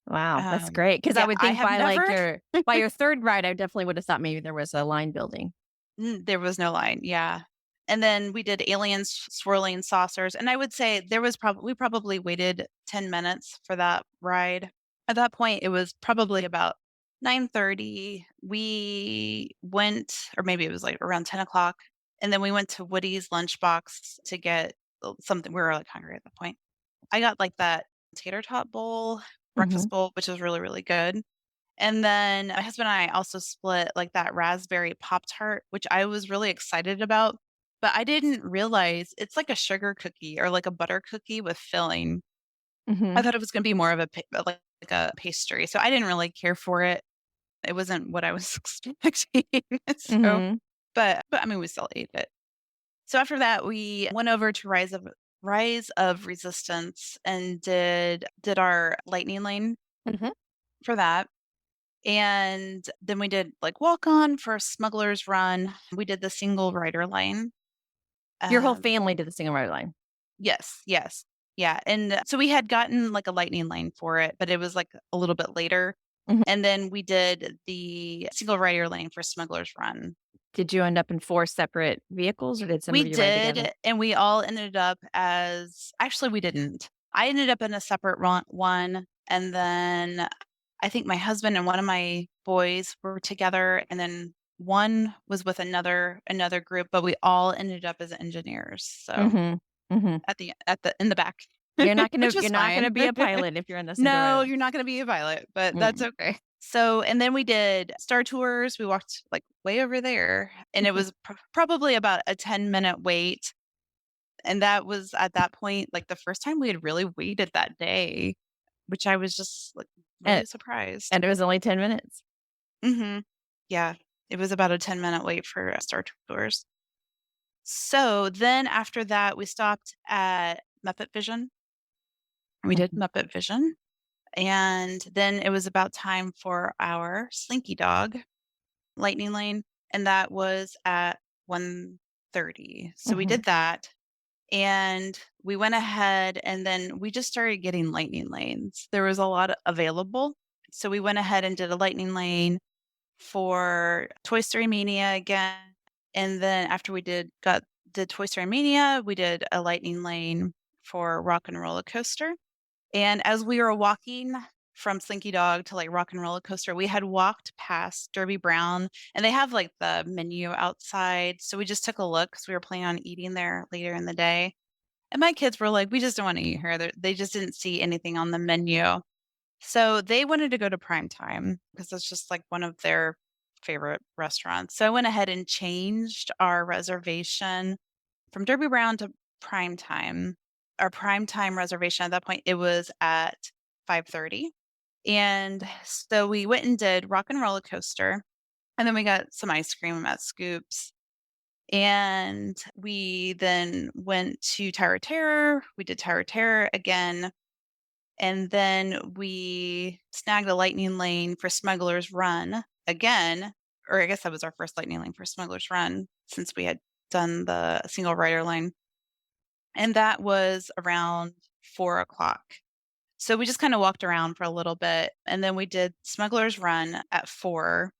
Wow, that's great. Because I Yeah, would I think have by, like, never, your by your 3rd ride, I definitely would have thought maybe there was a line building. there was no line. Yeah. And then we did aliens swirling saucers. And I would say there was probably, we probably waited 10 minutes for that ride. At that point, it was probably about 9:30. We went, or maybe it was like around 10 o'clock. And then we went to Woody's lunchbox to get something. We were like hungry at the point. I got like that tater tot bowl, breakfast Mhm. bowl, which was really, really good. And then my husband and I also split like that raspberry Pop Tart, which I was really excited about, but I didn't realize it's like a sugar cookie or like a butter cookie with filling. I Mhm. thought it was going to be more of like a pastry. So I didn't really care for it. It wasn't what I was expecting. So, Mhm. but I mean, we still ate it. So after that, we went over to Rise of Resistance and did our lightning lane Mhm. for that. And then we did like walk on for Smuggler's Run. We did the single rider line. Your whole Um, family did the single rider line. yes, yes. Yeah. And so we had gotten like a lightning lane for it, but it was like a little bit later. Mhm. And then we did the single rider lane for Smuggler's Run. Did you end up in 4 separate vehicles, or did some We of you ride together? did, and we all ended up as actually, we didn't. I ended up in a separate one, and then I think my husband and one of my boys were together, and then one was with another group, but we all ended up as engineers. So Mhm. Mhm. at the in the back, You're not gonna which you're was not gonna fine. be a pilot if you're in the No, Cinderella. you're not gonna be a pilot, but that's Mm. okay. So, and then we did Star Tours. We walked like way over there, and it was probably about a 10-minute wait. And that was at that point, like the first time we had really waited that day, which I was just like And really surprised. and it was only 10 minutes. Hmm. Yeah, it was about a 10-minute wait for Star Tours. So then after that, we stopped at Muppet Vision. We did Mhm. Muppet Vision. And then it was about time for our Slinky Dog Lightning Lane, and that was at 1:30. So we Mhm. did that, and we went ahead and then we just started getting lightning lanes. There was a lot available. So we went ahead and did a lightning lane for Toy Story Mania again. And then after we did Toy Story Mania, we did a lightning lane for Rock and Roller Coaster. And as we were walking from Slinky Dog to like Rock and Roller Coaster, we had walked past Derby Brown and they have like the menu outside. So we just took a look because we were planning on eating there later in the day. And my kids were like, we just don't want to eat here. They just didn't see anything on the menu. So they wanted to go to Prime Time because it's just like one of their favorite restaurants. So I went ahead and changed our reservation from Derby Brown to Prime Time. Our Prime Time reservation at that point, it was at 5:30. And so we went and did Rock and Roller Coaster, and then we got some ice cream at Scoops. And we then went to Tower of Terror. We did Tower of Terror again. And then we snagged a lightning lane for Smuggler's Run again. Or I guess that was our first lightning lane for Smuggler's Run since we had done the single rider lane. And that was around 4 o'clock. So we just kind of walked around for a little bit. And then we did Smuggler's Run at 4.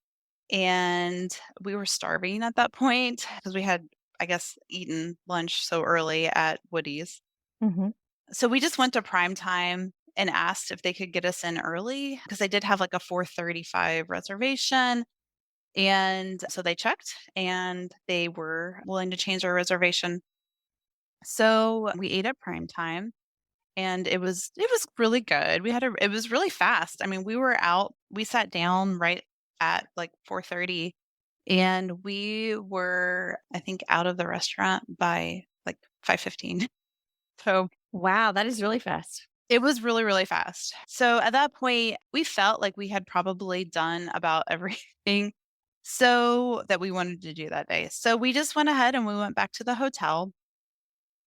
And we were starving at that point because we had, I guess, eaten lunch so early at Woody's. Mhm. So we just went to Prime Time and asked if they could get us in early because they did have like a 4:35 reservation. And so they checked and they were willing to change our reservation. So we ate at Prime Time and it was really good. It was really fast. I mean, we sat down right at like 4:30 and we were I think out of the restaurant by like 5:15. So Wow, that is really fast. it was really, really fast. So at that point, we felt like we had probably done about everything so that we wanted to do that day. So we just went ahead and we went back to the hotel.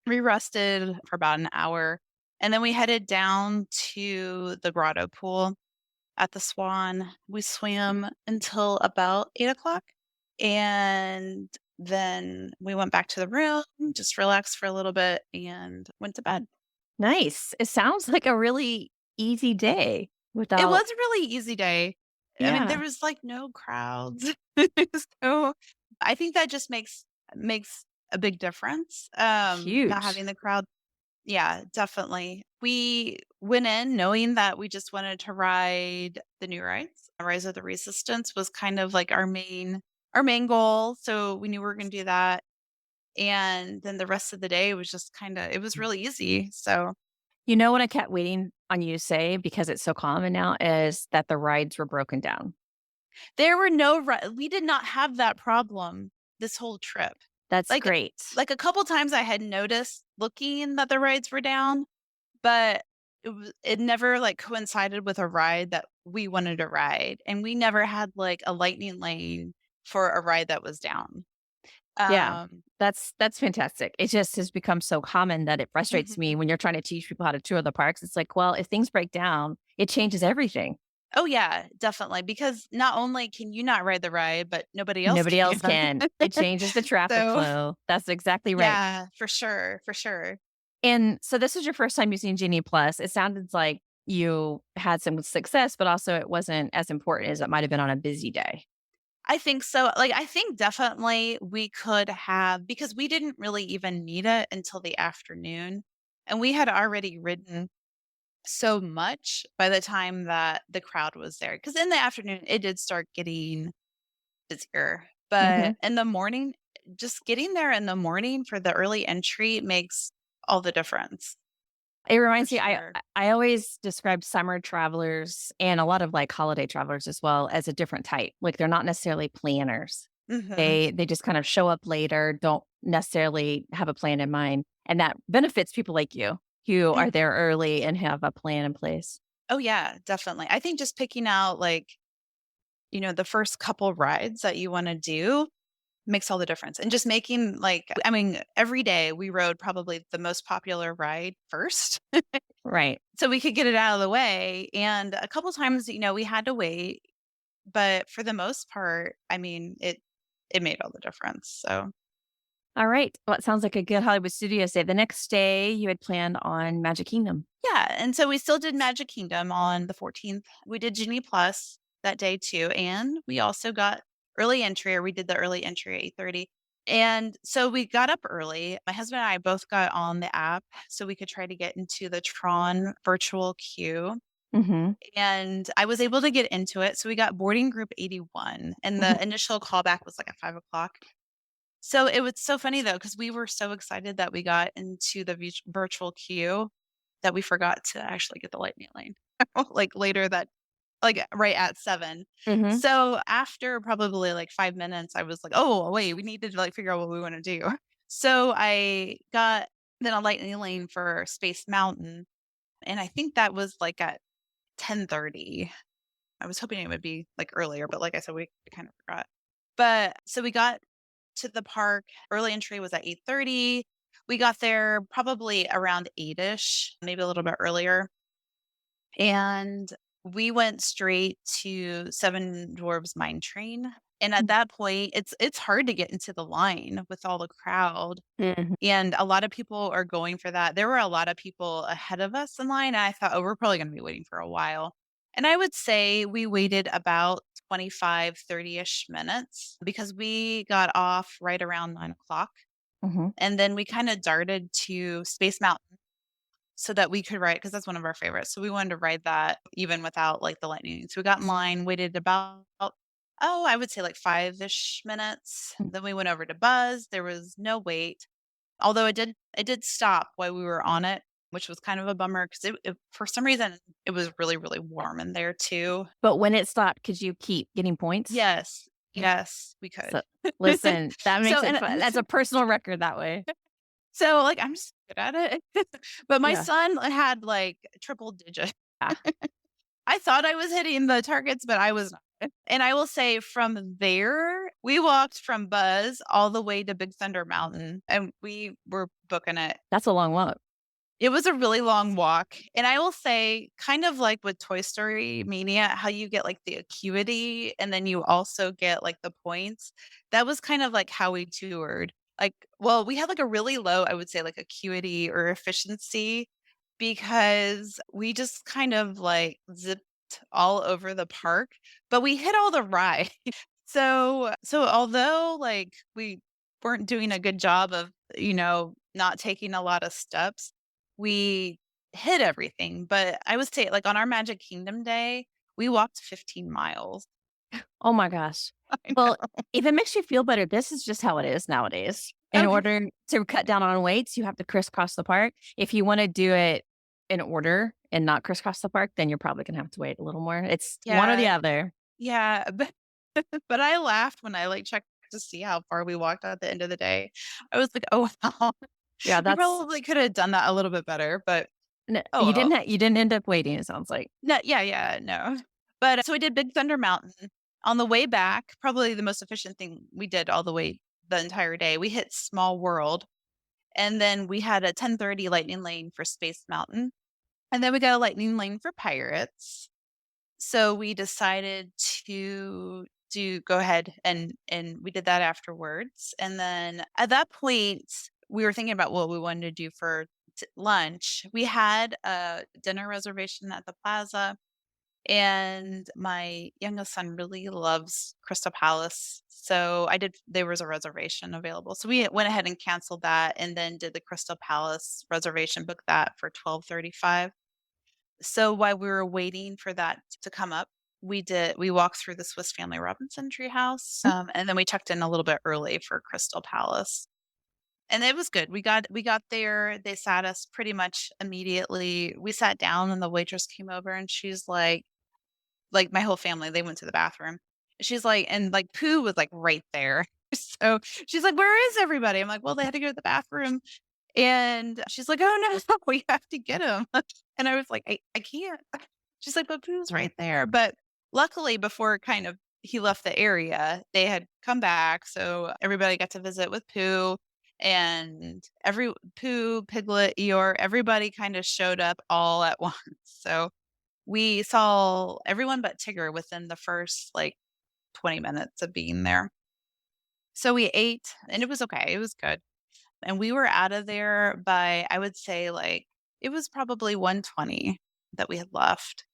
We rested for about an hour, and then we headed down to the grotto pool at the Swan. We swam until about 8 o'clock, and then we went back to the room, just relaxed for a little bit, and went to bed. Nice. It sounds like a really easy day It was without a really easy day. I mean, there yeah, was, like, no crowds. So, I think that just makes a big difference, not huge. having the crowd. Yeah, definitely. We went in knowing that we just wanted to ride the new rides. Rise of the Resistance was kind of like our main goal, so we knew we were gonna do that, and then the rest of the day was just it was really easy, so You know what I kept waiting on you to say because it's so common now is that the rides were broken down. there were no ri we did not have that problem this whole trip. That's Like great. like a couple times I had noticed looking that the rides were down, but it never, like, coincided with a ride that we wanted to ride, and we never had, like, a lightning lane for a ride that was down. Yeah. Um That's fantastic. It just has become so common that it frustrates me Mhm. when you're trying to teach people how to tour the parks. It's like, well, if things break down, it changes everything. Oh, yeah, definitely, because not only can you not ride the ride, but nobody else Nobody else can. can. It changes the traffic So, flow. That's exactly right. yeah, for sure, for sure. And so this was your first time using Genie Plus. It sounded like you had some success, but also it wasn't as important as it might have been on a busy day. I think so. Like, I think definitely we could have because we didn't really even need it until the afternoon, and we had already ridden so much by the time that the crowd was there. Because in the afternoon, it did start getting busier. Hmm. But in the morning, just getting there in the morning for the early entry makes all the difference It for reminds me, I sure. I always describe summer travelers and a lot of like holiday travelers as well as a different type. Like they're not necessarily planners. Mhm. They just kind of show up later, don't necessarily have a plan in mind. And that benefits people like you who are there early and have a plan in place. Oh, yeah, definitely. I think just picking out, like, the first couple rides that you wanna do makes all the difference, and just making, like I mean, every day we rode probably the most popular ride first, Right. so we could get it out of the way, and a couple times, we had to wait, but for the most part, I mean, it made all the difference, so All right. Well, it sounds like a good Hollywood Studios day. The next day, you had planned on Magic Kingdom. yeah, and so we still did Magic Kingdom on the 14th. We did Genie Plus that day too, and we also got early entry, or we did the early entry at 8:30. And so we got up early. My husband and I both got on the app so we could try to get into the Tron virtual queue. Hmm. And I was able to get into it. So we got boarding group 81, and the initial callback was like at 5 o'clock. So it was so funny though, because we were so excited that we got into the virtual queue that we forgot to actually get the lightning lane, like later that, like right at 7. Hmm. So after probably like 5 minutes, I was like, oh, wait, we need to like figure out what we want to do. So I got then a lightning lane for Space Mountain. And I think that was like at 10:30. I was hoping it would be like earlier, but like I said, we kind of forgot. But so we got to the park. Early entry was at 8:30. We got there probably around 8ish, maybe a little bit earlier. And we went straight to Seven Dwarves Mine Train. And at that point, it's hard to get into the line with all the crowd. Hmm. And a lot of people are going for that. There were a lot of people ahead of us in line. And I thought, oh, we're probably going to be waiting for a while. And I would say we waited about 25, 30-ish minutes because we got off right around 9 o'clock. Hmm. And then we kind of darted to Space Mountain so that we could ride, because that's one of our favorites. So we wanted to ride that even without like the lightning. So we got in line, waited about, I would say like 5-ish minutes. Then we went over to Buzz. There was no wait. Although it did stop while we were on it, which was kind of a bummer because for some reason it was really, really warm in there too. But when it stopped, could you keep getting points? Yes. Yes, we So could. listen, that So makes it and fun. That's a personal record that way. so like I'm just good at it. But my Yeah. son had like triple digit. Yeah. I thought I was hitting the targets, but I was not. And I will say from there, we walked from Buzz all the way to Big Thunder Mountain, and we were booking it. That's a long walk. It was a really long walk. And I will say, kind of like with Toy Story Mania, how you get like the acuity and then you also get like the points. That was kind of like how we toured. Like, well, we had like a really low, I would say, like acuity or efficiency because we just kind of like zipped all over the park, but we hit all the rides. So although like we weren't doing a good job of, not taking a lot of steps, we hit everything. But I would say like on our Magic Kingdom day, we walked 15 miles. Oh my gosh. I Well, know. if it makes you feel better, this is just how it is nowadays. In Okay. order to cut down on weights, you have to crisscross the park. If you want to do it in order and not crisscross the park, then you're probably going to have to wait a little more. It's one or the Yeah. other. Yeah. But I laughed when I like checked to see how far we walked at the end of the day. I was like, oh wow. Yeah, We that's probably could have done that a little bit better, but oh well. you didn't end up waiting, it sounds like. No, yeah, yeah, no. But so we did Big Thunder Mountain. On the way back, probably the most efficient thing we did all the way the entire day. We hit Small World, and then we had a 10:30 lightning lane for Space Mountain, and then we got a lightning lane for Pirates. So we decided to go ahead and we did that afterwards. And then at that point, we were thinking about what we wanted to do for lunch. We had a dinner reservation at the plaza, and my youngest son really loves Crystal Palace. So there was a reservation available. So we went ahead and canceled that and then did the Crystal Palace reservation, booked that for 12:35. So while we were waiting for that to come up, we walked through the Swiss Family Robinson treehouse, and then we checked in a little bit early for Crystal Palace. And it was good. We got there, they sat us pretty much immediately. We sat down and the waitress came over and she's like my whole family, they went to the bathroom. She's like, and like Pooh was like right there. So she's like, "Where is everybody?" I'm like, "Well, they had to go to the bathroom." And she's like, "Oh no, we have to get him." And I was like, I can't. She's like, "But Pooh's right there." But luckily, before kind of he left the area, they had come back. So everybody got to visit with Pooh. And every Pooh, Piglet, Eeyore, everybody kind of showed up all at once. So we saw everyone but Tigger within the first like 20 minutes of being there. So we ate and it was okay. It was good. And we were out of there by, I would say, like, it was probably 1:20 that we had left.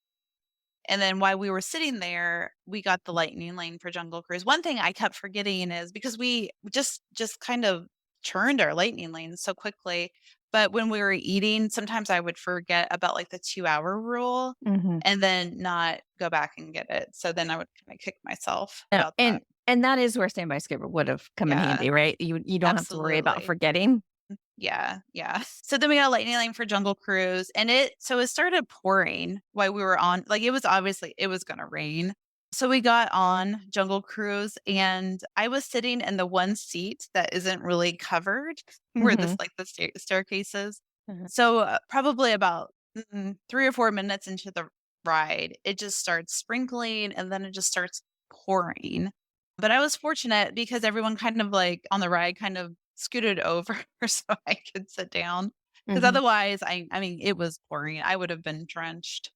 And then while we were sitting there, we got the lightning lane for Jungle Cruise. One thing I kept forgetting is because we just kind of churned our lightning lanes so quickly. But when we were eating, sometimes I would forget about like the 2-hour rule Mhm. and then not go back and get it. So then I would kind of kick myself No, about that. and that is where Standby Scuba would have come in Yeah, handy, right? You don't have to worry about absolutely. forgetting. Yeah, yeah. So then we got a lightning lane for Jungle Cruise and it started pouring while we were on, like it was obviously it was gonna rain. So we got on Jungle Cruise and I was sitting in the one seat that isn't really covered where this Mhm. like the staircase is. Mhm. So probably about 3 or 4 minutes into the ride, it just starts sprinkling and then it just starts pouring. But I was fortunate because everyone kind of like on the ride kind of scooted over so I could sit down. Because Mhm. otherwise, I mean, it was pouring. I would have been drenched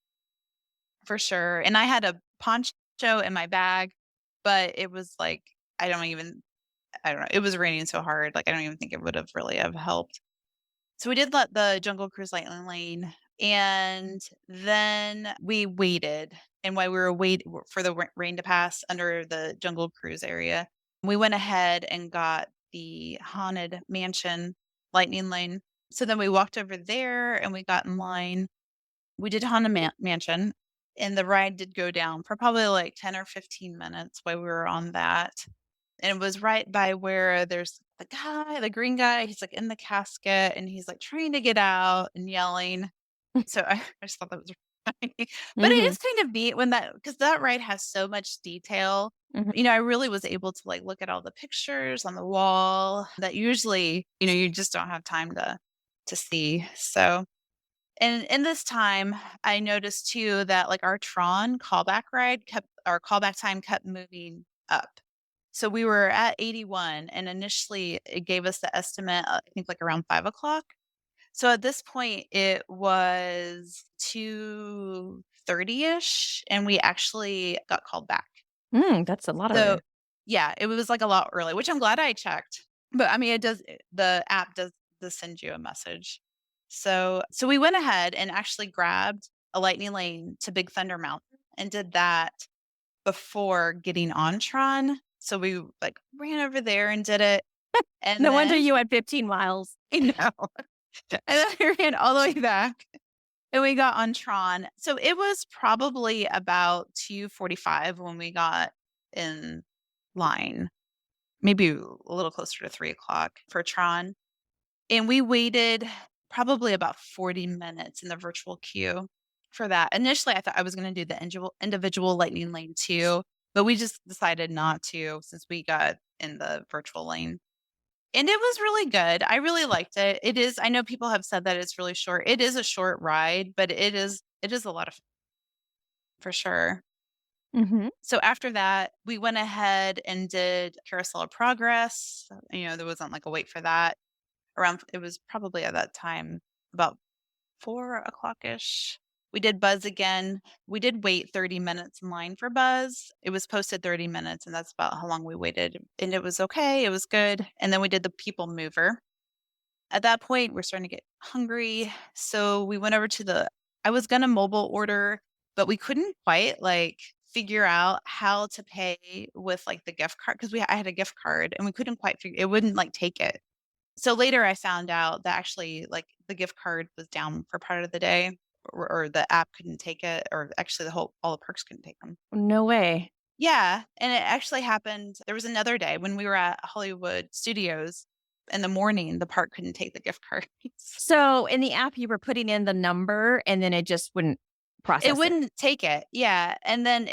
for sure. And I had a poncho in my bag, but it was like, I don't know. It was raining so hard. Like, I don't even think it would have really have helped. So we did let the Jungle Cruise Lightning Lane, and then we waited. And while we were waiting for the rain to pass under the Jungle Cruise area, we went ahead and got the Haunted Mansion Lightning Lane. So then we walked over there and we got in line. We did Haunted Mansion, and the ride did go down for probably like 10 or 15 minutes while we were on that. And it was right by where there's the green guy, he's, like, in the casket, and he's, like, trying to get out and yelling. So I just thought that was funny. But it Mhm. is kind of neat when because that ride has so much detail. Mhm. I really was able to, like, look at all the pictures on the wall that usually, you just don't have time to see. So and in this time, I noticed too that, like, our Tron callback ride kept our callback time kept moving up. So we were at 81, and initially it gave us the estimate, I think like around 5 o'clock. So at this point, it was 2:30ish, and we actually got called back. That's a lot So earlier. yeah, it was like a lot early, which I'm glad I checked. But I mean, the app does send you a message. So we went ahead and actually grabbed a lightning lane to Big Thunder Mountain and did that before getting on Tron. So we, like, ran over there and did it, and No wonder then you had 15 miles. I know. And then we ran all the way back, and we got on Tron. So it was probably about 2:45 when we got in line, maybe a little closer to 3 o'clock for Tron, and we waited probably about 40 minutes in the virtual queue for that. Initially, I thought I was gonna do the individual lightning lane too, but we just decided not to since we got in the virtual lane. And it was really good. I really liked it. I know people have said that it's really short. It is a short ride, but it is a lot of fun for sure. Mhm. So after that, we went ahead and did Carousel of Progress. There wasn't like a wait for that. It was probably at that time about 4 o'clock-ish. We did Buzz again. We did wait 30 minutes in line for Buzz. It was posted 30 minutes, and that's about how long we waited. And it was okay. It was good. And then we did the People Mover. At that point, we're starting to get hungry. So we went over to I was going to mobile order, but we couldn't quite like figure out how to pay with like the gift card because I had a gift card and we couldn't quite it wouldn't like take it. So later I found out that actually, like, the gift card was down for part of the day. or the app couldn't take it, or actually all the parks couldn't take them. No way. Yeah, and it actually happened. There was another day when we were at Hollywood Studios in the morning. The park couldn't take the gift cards. So in the app, you were putting in the number and then it just wouldn't It process it. wouldn't take it, yeah, and then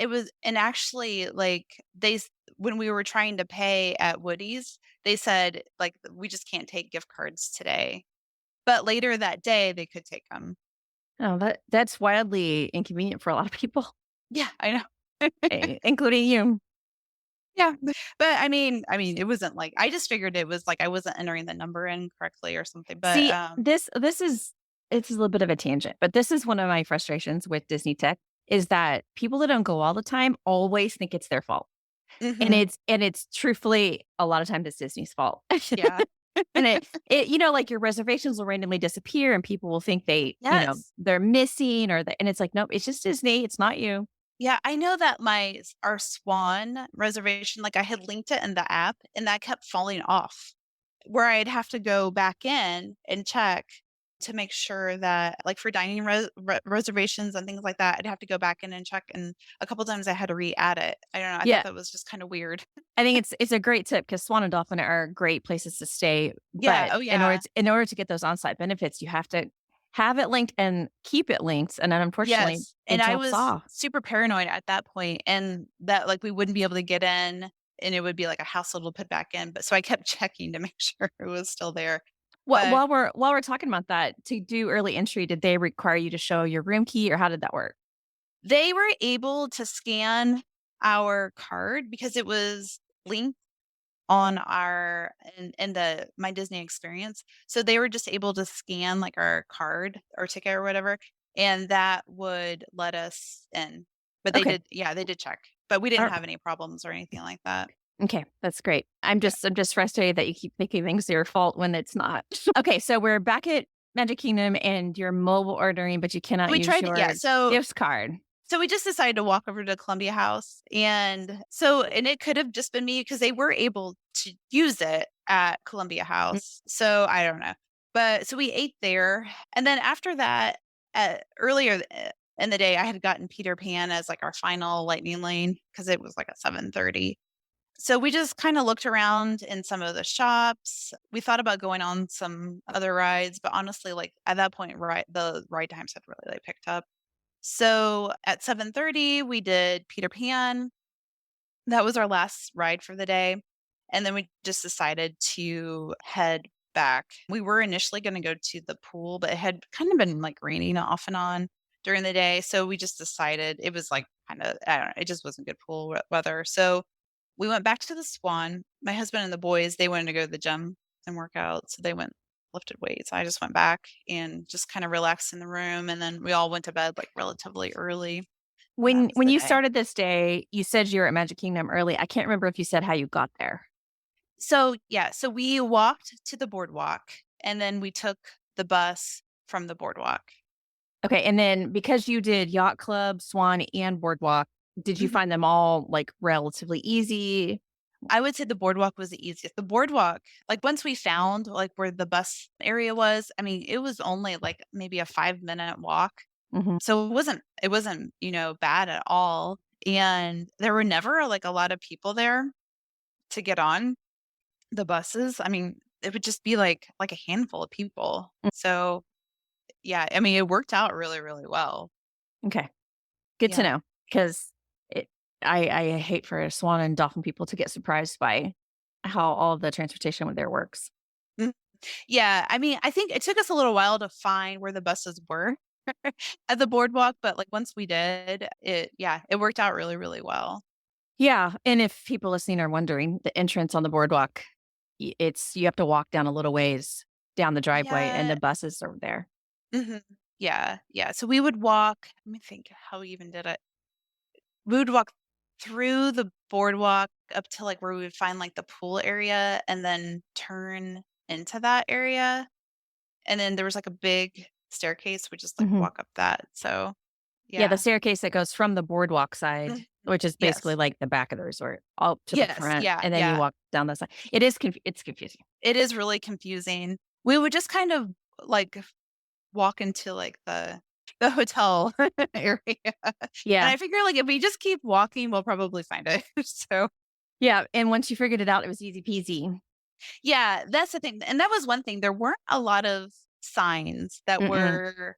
and actually, like, when we were trying to pay at Woody's, they said, like, "We just can't take gift cards today." But later that day, they could take them. Oh, that's wildly inconvenient for a lot of people, Yeah, I know. including you. Yeah, but I mean, it wasn't like I just figured it was like I wasn't entering the number in correctly or something, but, See, this is it's a little bit of a tangent, but this is one of my frustrations with Disney Tech is that people that don't go all the time always think it's their fault. And mhm, it's truthfully a lot of times it's Disney's fault. yeah. And like your reservations will randomly disappear and people will think Yes. they're missing and it's like, nope, it's just Disney. It's not you. Yeah, I know that our Swan reservation, like, I had linked it in the app, and that kept falling off, where I'd have to go back in and check to make sure that like, for dining reservations and things like that, I'd have to go back in and check, and a couple times I had to re-add it. I don't know, I thought Yeah. that was just kinda weird. I think it's a great tip because Swan and Dolphin are great places to stay. Yeah, But oh, yeah. in order to get those on-site benefits, you have to have it linked and keep it linked. And then unfortunately Yes, it and I drops was off. super paranoid at that point, and that, like, we wouldn't be able to get in, and it would be, like, a hassle to put back in, but so I kept checking to make sure it was still there, but While we're talking about that, to do early entry, did they require you to show your room key or how did that work? they were able to scan our card because it was linked on our in the My Disney experience. So they were just able to scan like our card or ticket or whatever, and that would let us in. But Okay. they did check. But we didn't have any problems or anything like that. Okay, that's great. Yeah. I'm just frustrated that you keep thinking things are your fault when it's not. Okay, so we're back at Magic Kingdom and you're mobile ordering, but you cannot We use tried your gift card. so we just decided to walk over to Columbia House, and it could have just been me because they were able to use it at Columbia Mm. House, so I don't know. But so we ate there, and then after that, earlier, in the day, I had gotten Peter Pan as, like, our final lightning lane because it was, like, at 7:30. So we just kinda looked around in some of the shops. We thought about going on some other rides, but honestly, like, at that point, the ride times had really, like, picked up. So at 7:30, we did Peter Pan. That was our last ride for the day, and then we just decided to head back. We were initially gonna go to the pool, but it had kind of been, like, raining off and on during the day, so we just decided it was, like, kinda I don't know, it just wasn't good pool weather, so we went back to the Swan. My husband and the boys, they wanted to go to the gym and work out, so they went lifted weights. I just went back and just kinda relaxed in the room, and then we all went to bed, like, relatively early, and that was When the you day. started this day, you said you were at Magic Kingdom early. I can't remember if you said how you got there. So, yeah, so we walked to the boardwalk, and then we took the bus from the boardwalk. Okay, and then because you did Yacht Club, Swan, and Boardwalk, did you Mhm. find them all, like, relatively easy? I would say the boardwalk was the easiest. The boardwalk, like, once we found, like, where the bus area was, I mean, it was only, like, maybe a 5-minute walk. Mhm. So it wasn't, bad at all, and there were never, like, a lot of people there to get on the buses. I mean, it would just be, like, a handful of people. Mm, So, yeah, I mean, it worked out really, really well. okay. Good to Yeah. know, 'cause it I hate for Swan and Dolphin people to get surprised by how all the transportation with there works. Mm. Yeah, I mean, I think it took us a little while to find where the buses were at the boardwalk, but, like, once we did, it worked out really, really well. Yeah, and if people listening are wondering, the entrance on the boardwalk, you have to walk down a little ways down the driveway, and Yeah. the buses are there. Mhm. Yeah, yeah, so we would walk let me think how we even did it. We would walk through the boardwalk up to, like, where we would find, like, the pool area and then turn into that area, and then there was, like, a big staircase, we just, like, Mhm. walk up that, so, Yeah, the yeah. staircase that goes from the boardwalk side, Mhm. which is basically Yes. like the back of the resort, all to the Yes, front, yeah, and then you yeah. walk down the side. It's confusing. It is really confusing. We would just kind of, like, walk into, like, the hotel area. And Yeah. I figure like if we just keep walking, we'll probably find it. So Yeah. And once you figured it out, it was easy peasy. yeah, that's the thing. And that was one thing. There weren't a lot of signs that Mm-mm. were,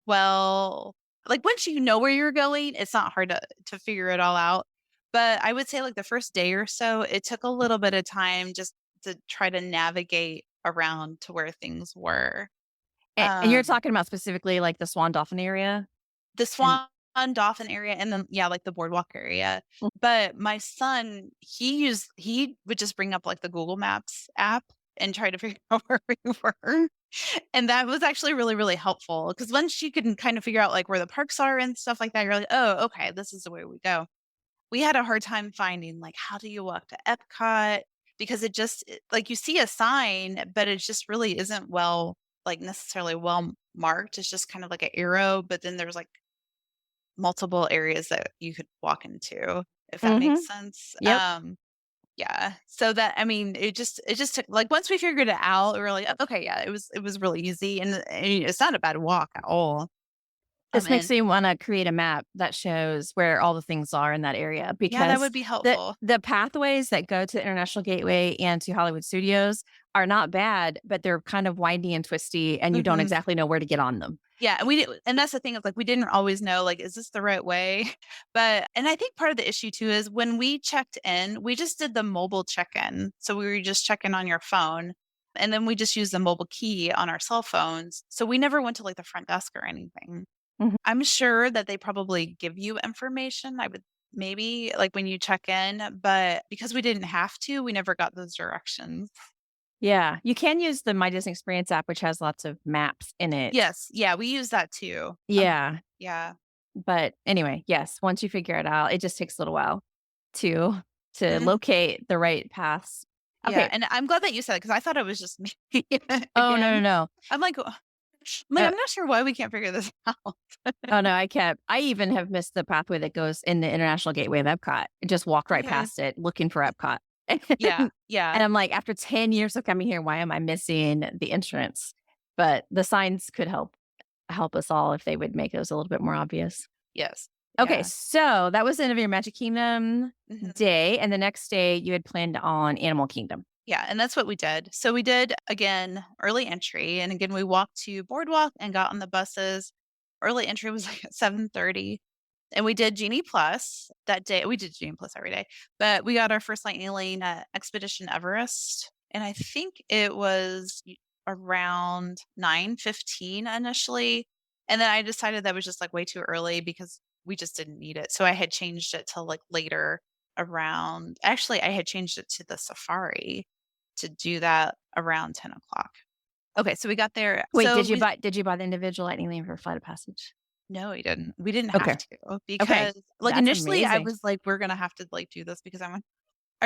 well, like once you know where you're going, it's not hard to figure it all out. But I would say like the first day or so, it took a little bit of time just to try to navigate around to where things were. And you're Um, talking about specifically like the Swan Dolphin area? the And Swan Dolphin area and then yeah, like the boardwalk area. mm, But my son, he would just bring up like the Google Maps app and try to figure out where we were. And that was actually really, really helpful because once you can kind of figure out like where the parks are and stuff like that, you're like, oh, okay, this is the way we go. We had a hard time finding like how do you walk to Epcot because like you see a sign, but it just really isn't like necessarily well marked. It's just kind of like an arrow, but then there's like multiple areas that you could walk into, if that mhm. makes sense. Yep. Yeah. So that I mean, it just took like once we figured it out, we were like, okay, yeah, it was really easy, and it's not a bad walk at all. This makes And me wanna create a map that shows where all the things are in that area yeah, that because would be the helpful. the pathways that go to the International Gateway and to Hollywood Studios are not bad, but they're kind of windy and twisty, and you don't Hmm. exactly know where to get on them. Yeah, and that's the thing of like we didn't always know like is this the right way, but and I think part of the issue too is when we checked in, we just did the mobile check-in, so we were just checking on your phone, and then we just used the mobile key on our cell phones, so we never went to like the front desk or anything. Mhm. I'm sure that they probably give you information. I would maybe like when you check in, but because we didn't have to, we never got those directions. Yeah, you can use the My Disney Experience app, which has lots of maps in it. Yes, yeah, we use that too. Yeah, Yeah. but anyway, yes, once you figure it out, it just takes a little while to Mhm. locate the right paths. Yeah, Okay. and I'm glad that you said it because I thought it was just me Oh, no, no, again. no. I'm like, Uh, I'm not sure why we can't figure this out. oh, no, I even have missed the pathway that goes in the International Gateway of Epcot. I just walked right Okay. past it looking for Epcot. Yeah, And yeah. I'm like, after 10 years of coming here, why am I missing the entrance? But the signs could help us all if they would make those a little bit more obvious. Yes. Okay, Yeah. so that was the end of your Magic Kingdom Mhm. day, and the next day you had planned on Animal Kingdom. Yeah, and that's what we did. So we did again early entry, and again we walked to Boardwalk and got on the buses. Early entry was like at 7:30, and we did Genie Plus that day. We did Genie Plus every day, but we got our first lightning lane at Expedition Everest, and I think it was around 9:15 initially, and then I decided that was just like way too early because we just didn't need it. So I had changed it to like later around. Actually, I had changed it to the Safari to do that around 10 o'clock. Okay, so we got there. Wait, So we did you buy the individual Lightning Lane for Flight of Passage? no, we didn't. We didn't have Okay. to Okay. because, like, That's initially I amazing. was like, "We're gonna have to, like, do this because I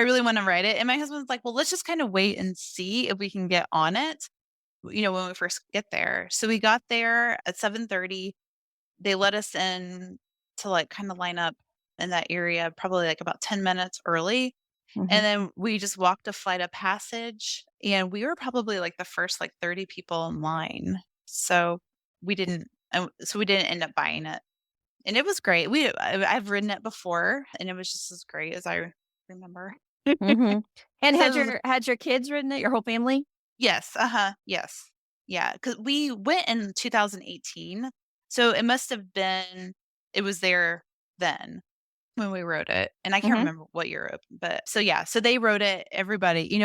really wanna ride it," and my husband's like, "Well, let's just kinda wait and see if we can get on it, when we first get there." So we got there at 7:30. They let us in to, like, kinda line up in that area probably, like, about 10 minutes early, Mhm. and then we just walked a flight of passage, and we were probably, like, the first, like, 30 people in line. So we didn't end up buying it. And it was great. I've ridden it before, and it was just as great as I remember. Mhm. And So had your kids ridden it, your whole family? yes, uh-huh, yes. Yeah, because we went in 2018, so it was there then when we rode it, and I can't Mhm. remember what year it opened, but so yeah, so they rode it, everybody, you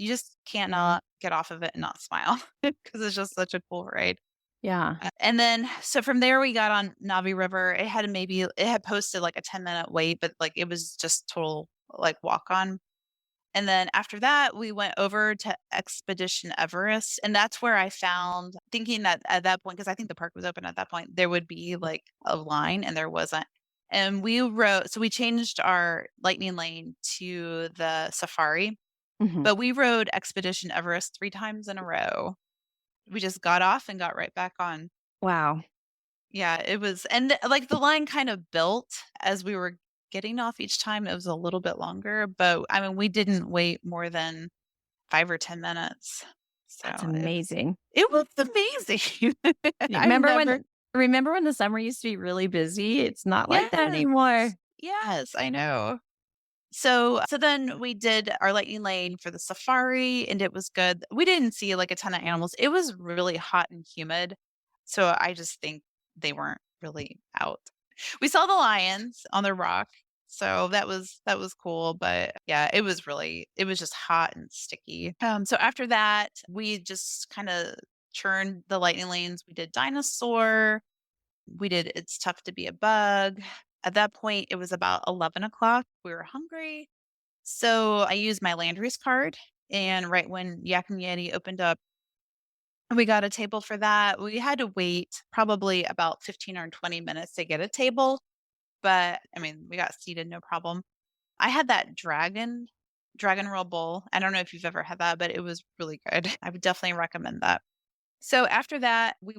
just can't not get off of it and not smile because it's just such a cool ride. Yeah. And then so from there we got on Navi River. It had posted like a 10-minute wait, but like it was just total like walk on. And then after that, we went over to Expedition Everest. And that's where I found thinking that at that point, because I think the park was open at that point, there would be like a line and there wasn't. And we changed our lightning lane to the safari, Mhm. but we rode Expedition Everest 3 times in a row. We just got off and got right back on. Wow. Yeah, it was like, the line kind of built as we were getting off each time, it was a little bit longer, but, I mean, we didn't wait more than 5 or 10 minutes. That's So, amazing. it was amazing. I've Remember when never Remember when the summer used to be really busy? It's not like that Yes. anymore. Yes, I know. So then we did our lightning lane for the safari, and it was good. We didn't see like a ton of animals. It was really hot and humid. So I just think they weren't really out. We saw the lions on the rock. So that was cool, but yeah, it was just hot and sticky. So after that, we just kind of churned the lightning lanes. We did dinosaur. We did It's Tough to Be a Bug. At that point, it was about 11 o'clock. We were hungry. So I used my Landry's card. And right when Yak and Yeti opened up, we got a table for that. We had to wait probably about 15 or 20 minutes to get a table. But I mean, we got seated, no problem. I had that dragon roll bowl. I don't know if you've ever had that, but it was really good. I would definitely recommend that. So after that, we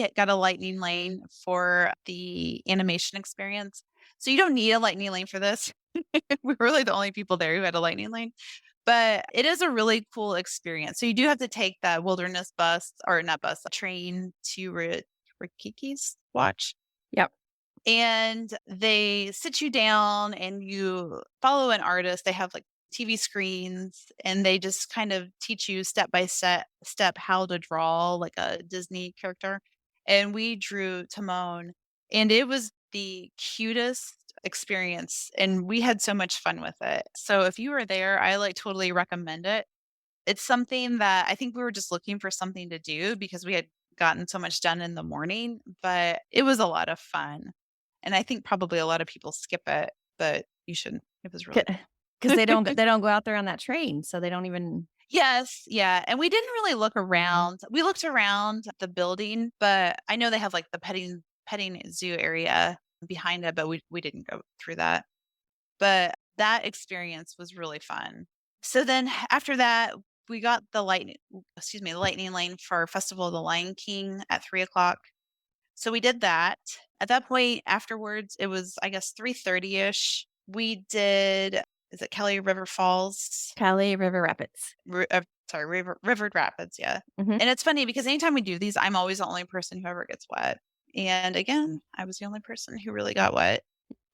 had got a lightning lane for the animation experience. So you don't need a lightning lane for this. We were really the only people there who had a lightning lane, but it is a really cool experience. So you do have to take that wilderness bus or not bus, train to Rikiki's watch. Yep. And they sit you down and you follow an artist. They have like TV screens and they just kind of teach you step by step how to draw like a Disney character. And we drew Timon and it was the cutest experience and we had so much fun with it. So if you were there, I like totally recommend it. It's something that I think we were just looking for something to do because we had gotten so much done in the morning, but it was a lot of fun. And I think probably a lot of people skip it, but you shouldn't. It was really Because they don't go out there on that train, so they don't even. Yes, yeah, and we didn't really look Mhm. around. We looked around the building, but I know they have, like, the petting zoo area behind it, but we didn't go through that. But that experience was really fun. So then after that, we got the lightning lane for Festival of the Lion King at 3 o'clock. So we did that. At that point afterwards, it was, I guess, 3:30ish. We did is it Kelly River Falls? Cali River Rapids. Sorry, River Rapids, yeah. Mhm. And it's funny because anytime we do these, I'm always the only person who ever gets wet. And again, I was the only person who really got wet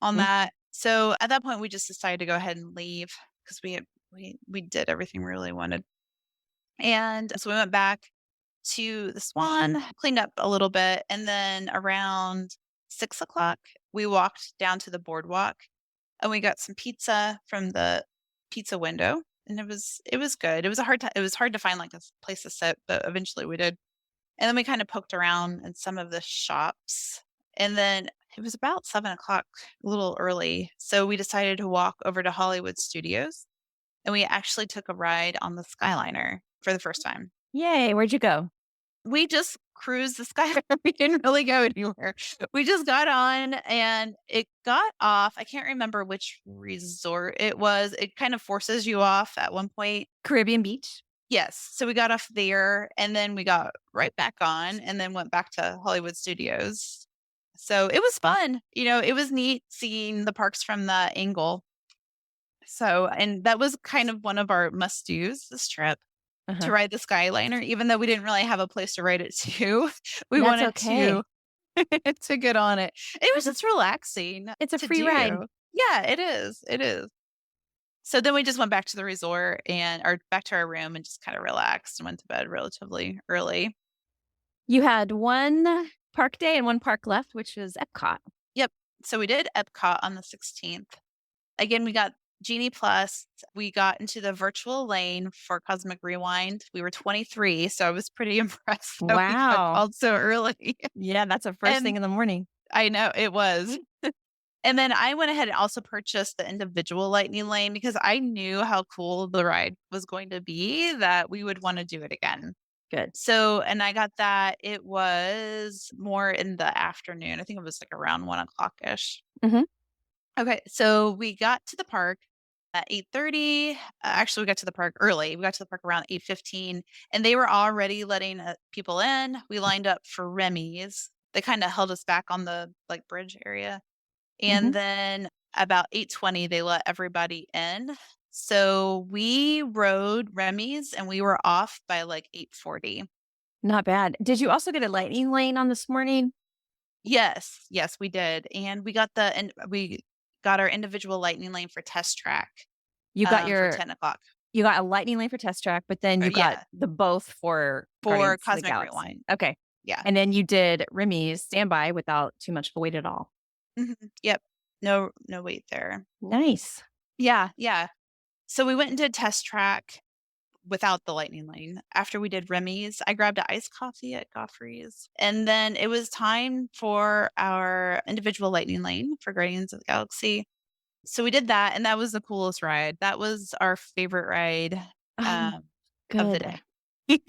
on Mm. that. So at that point, we just decided to go ahead and leave because we did everything we really wanted. And so we went back to the Swan, cleaned up a little bit, and then around 6 o'clock, we walked down to the boardwalk and we got some pizza from the pizza window, and it was good. It was hard to find like a place to sit, but eventually we did. And then we kind of poked around in some of the shops, and then it was about 7 o'clock, a little early, so we decided to walk over to Hollywood Studios, and we actually took a ride on the Skyliner for the first time. Yay! Where'd you go? We just cruised the Skyliner. We didn't really go anywhere. We just got on and it got off. I can't remember which resort it was. It kind of forces you off at one point. Caribbean Beach. Yes. So we got off there and then we got right back on and then went back to Hollywood Studios. So it was fun. It was neat seeing the parks from that angle. So, and that was kind of one of our must do's this trip Uh-huh. to ride the Skyliner, even though we didn't really have a place to ride it to. We That's wanted okay. to get on it. It was just relaxing It's a to free ride. do. Yeah, it is. It is. So then we just went back to the resort or back to our room and just kind of relaxed and went to bed relatively early. You had one park day and one park left, which was Epcot. Yep. So we did Epcot on the 16th. Again, we got Genie Plus. We got into the virtual lane for Cosmic Rewind. We were 23, so I was pretty impressed that we got Wow. called so early. Yeah, that's the first And thing in the morning. I know it was. And then I went ahead and also purchased the individual lightning lane because I knew how cool the ride was going to be that we would want to do it again. Good. So, and I got that. It was more in the afternoon. I think it was like around 1 o'clock ish. Mhm. Okay. So we got to the park at 8:30. Actually, we got to the park early. We got to the park around 8:15 and they were already letting people in. We lined up for Remy's. They kind of held us back on the like bridge area. And Mhm. then about 8:20, they let everybody in. So we rode Remy's and we were off by like 8:40. Not bad. Did you also get a lightning lane on this morning? Yes, yes, we did, and we got our individual lightning lane for test track, You got for your 10 o'clock. you got a lightning lane for test track, but then you got Yeah, the both for for Guardians of the Cosmic Galaxy. Rewind. Okay. Yeah. And then you did Remy's standby without too much of a wait at all. Mhm. Yep. No wait there. Nice. Yeah, yeah. So we went and did test track without the lightning lane. After we did Remy's, I grabbed a iced coffee at Goffrey's, and then it was time for our individual lightning lane for Guardians of the Galaxy. So we did that, and that was the coolest ride. That was our favorite ride, Oh, um, of the good. day.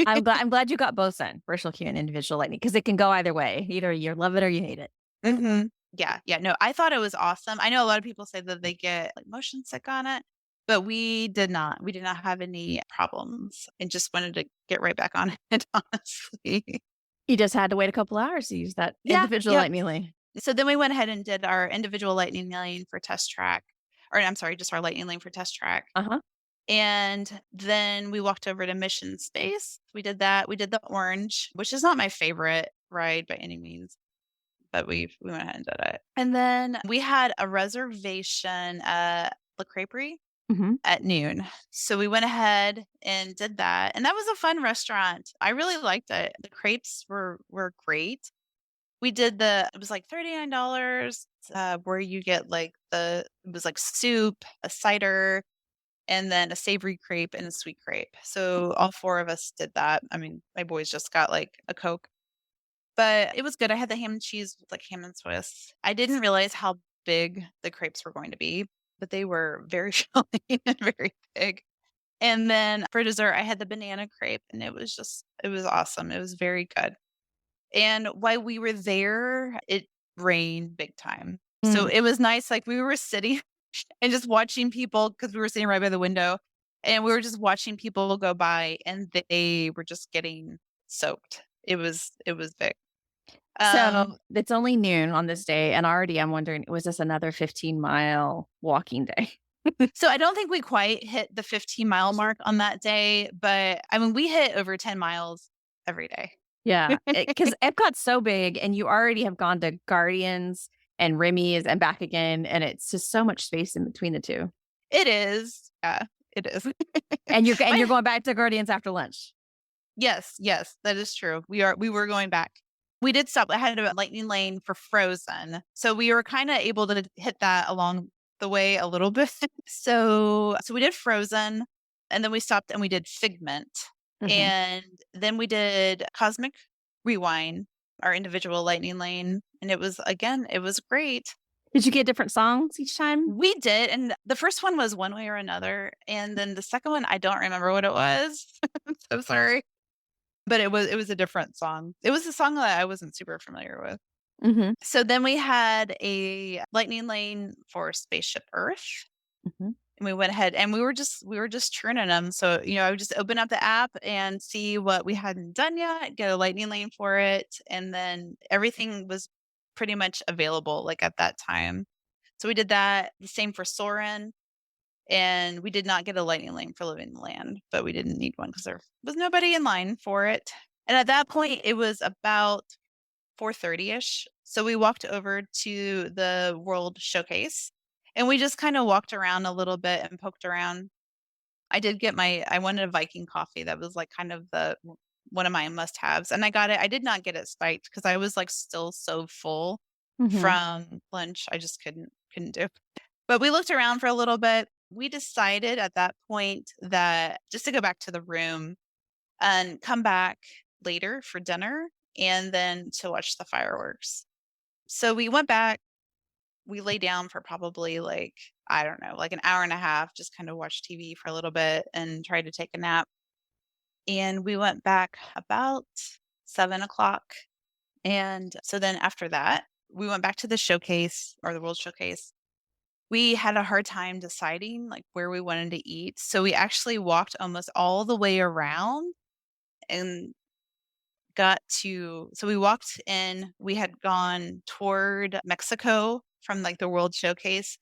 I'm glad you got both in, virtual queue and individual lightning, because it can go either way. Either you love it or you hate it. Mhm. Yeah, yeah, no, I thought it was awesome. I know a lot of people say that they get, like, motion sick on it, but we did not. We did not have any problems and just wanted to get right back on it, honestly. You just had to wait a couple hours to use that Yeah, individual yep. lightning lane. So then we went ahead and did our individual lightning lane for test track, or I'm sorry, just our lightning lane for test track. Uh-huh. And then we walked over to Mission Space. We did that. We did the orange, which is not my favorite ride by any means, but we went ahead and did it. And then we had a reservation at La Creperie Mhm. at noon. So we went ahead and did that. And that was a fun restaurant. I really liked it. The crepes were great. We did it was like $39, where you get like it was like soup, a cider, and then a savory crepe and a sweet crepe. So all four of us did that. I mean, my boys just got like a Coke, but it was good. I had the ham and cheese with like ham and Swiss. I didn't realize how big the crepes were going to be, but they were very filling and very big. And then for dessert, I had the banana crepe, and it was awesome. It was very good. And while we were there, it rained big time. So Mm. it was nice. Like we were sitting and just watching people because we were sitting right by the window, and we were just watching people go by, and they were just getting soaked. It was big. So Um, it's only noon on this day, and already I'm wondering, was this another 15-mile walking day? so I don't think we quite hit the 15-mile mark on that day, but I mean we hit over 10 miles every day. Yeah, because Epcot's so big, and you already have gone to Guardians and Remy's and back again, and it's just so much space in between the two. It is. Yeah, it is. And you're My going back to Guardians after lunch. Yes, yes, that is true. We were going back. We did stop. I had a lightning lane for Frozen. So we were kind of able to hit that along the way a little bit. So we did Frozen, and then we stopped and we did Figment. Mhm. And then we did Cosmic Rewind, our individual lightning lane, and it was great. Did you get different songs each time? We did, and the first one was One Way or Another, and then the second one I don't remember what it was. I'm so sorry. But it was a different song. It was a song that I wasn't super familiar with. Mhm. So then we had a lightning lane for Spaceship Earth, Mhm. and we went ahead and we were just churning them. So, I would just open up the app and see what we hadn't done yet, get a lightning lane for it, and then everything was pretty much available, like, at that time. So we did that. The same for Soarin'. And we did not get a lightning lane for Living the Land, but we didn't need one because there was nobody in line for it. And at that point, it was about 4:30ish. So we walked over to the World Showcase, and we just kind of walked around a little bit and poked around. I wanted a Viking coffee. That was like kind of one of my must-haves, and I got it. I did not get it spiked because I was like still so full Mhm. from lunch. I just couldn't do. But we looked around for a little bit. We decided at that point that just to go back to the room and come back later for dinner and then to watch the fireworks. So we went back, we lay down for probably like, I don't know, like an hour and a half, just kind of watch TV for a little bit and try to take a nap. And we went back about 7 o'clock. And so then after that, we went back to the showcase or the World Showcase. We had a hard time deciding, like, where we wanted to eat, so we actually walked almost all the way around and we walked in. We had gone toward Mexico from, like, the World Showcase,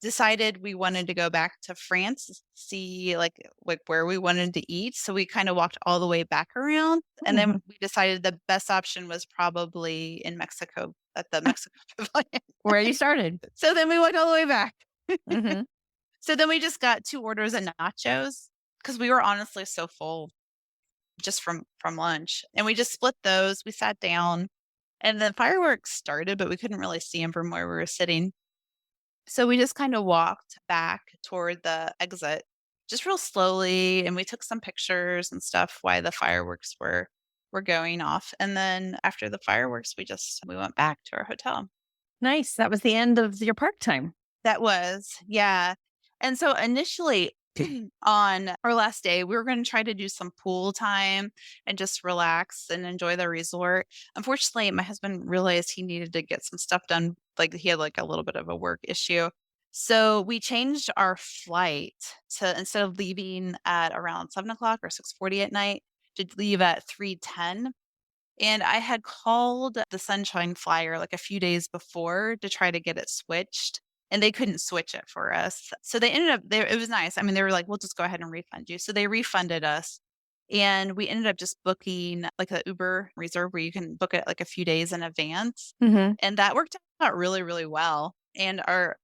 decided we wanted to go back to France, see like where we wanted to eat. So we kind of walked all the way back around, and then Mhm. we decided the best option was probably in Mexico at the Mexico Pavilion. Where you started. So then we walked all the way back. Mhm. So then we just got 2 orders of nachos because we were honestly so full just from lunch, and we just split those. We sat down, and then fireworks started, but we couldn't really see them from where we were sitting. So we just kind of walked back toward the exit just real slowly, and we took some pictures and stuff while the fireworks were going off. And then after the fireworks, we went back to our hotel. Nice. That was the end of your park time. That was, yeah. And so initially on our last day, we were going to try to do some pool time and just relax and enjoy the resort. Unfortunately, my husband realized he needed to get some stuff done. Like he had like a little bit of a work issue. So we changed our flight to instead of leaving at around 7 o'clock or 6:40 at night to leave at 3:10. And I had called the Sunshine Flyer like a few days before to try to get it switched, and they couldn't switch it for us. So they ended up there. It was nice. I mean, they were like, "We'll just go ahead and refund you." So they refunded us, and we ended up just booking like a Uber reserve where you can book it like a few days in advance, Mhm. and that worked out really, really well. And our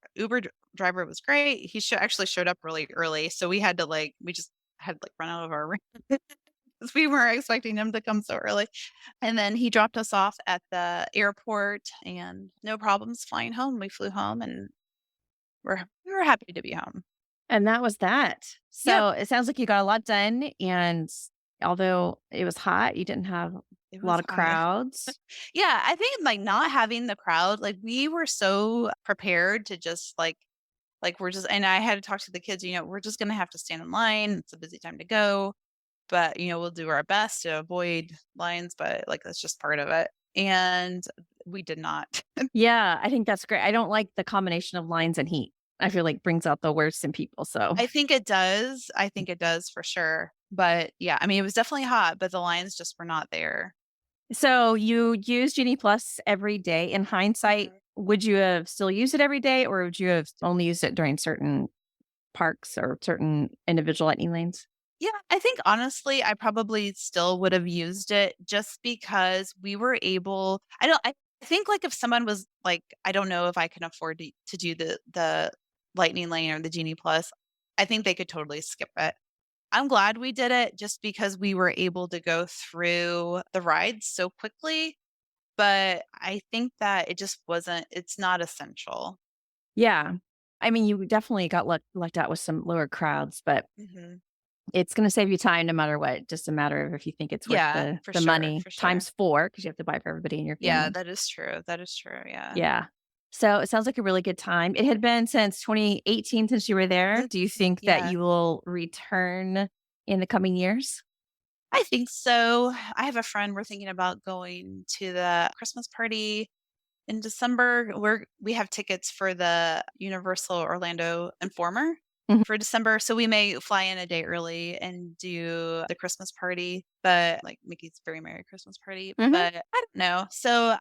driver was great. He actually showed up really early, so we just had like run out of our room 'cause we weren't expecting him to come so early. And then he dropped us off at the airport and no problems flying home. We flew home and we were happy to be home. And that was that. Yep, So it sounds like you got a lot done. And although it was hot, you didn't have a it lot was of hot. crowds. Yeah, I think like not having the crowd, like we were so prepared to just like we're just and I had to talk to the kids, we're just gonna have to stand in line. It's a busy time to go. But, we'll do our best to avoid lines, but, like, that's just part of it, and we did not. Yeah, I think that's great. I don't like the combination of lines and heat. I feel like brings out the worst in people. So, I think it does for sure, but, yeah, I mean, it was definitely hot, but the lines just were not there. so you use Genie Plus every day. In hindsight, Mhm. would you have still used it every day, or would you have only used it during certain parks or certain individual lightning lanes? Yeah, I think honestly, I probably still would have used it just because we were able I think, like, if someone was like, I don't know if I can afford to do the Lightning Lane or the Genie Plus, I think they could totally skip it. I'm glad we did it just because we were able to go through the rides so quickly, but I think that it's not essential. Yeah. I mean, you definitely got lucked out with some lower crowds, but Mhm. it's gonna save you time no matter what. Just a matter of if you think it's worth Yeah, the money for sure. times 4 because you have to buy for everybody in your Yeah, family. that is true, yeah. Yeah. So it sounds like a really good time. It had been since 2018 since you were there. Mhm. Do you think that Yeah. you will return in the coming years? I think so. I have a friend we're thinking about going to the Christmas party in December. We have tickets for the Universal Orlando Informer Mhm, for December, so we may fly in a day early and do the Christmas party, but like Mickey's Very Merry Christmas Party, mhm. but I don't know. So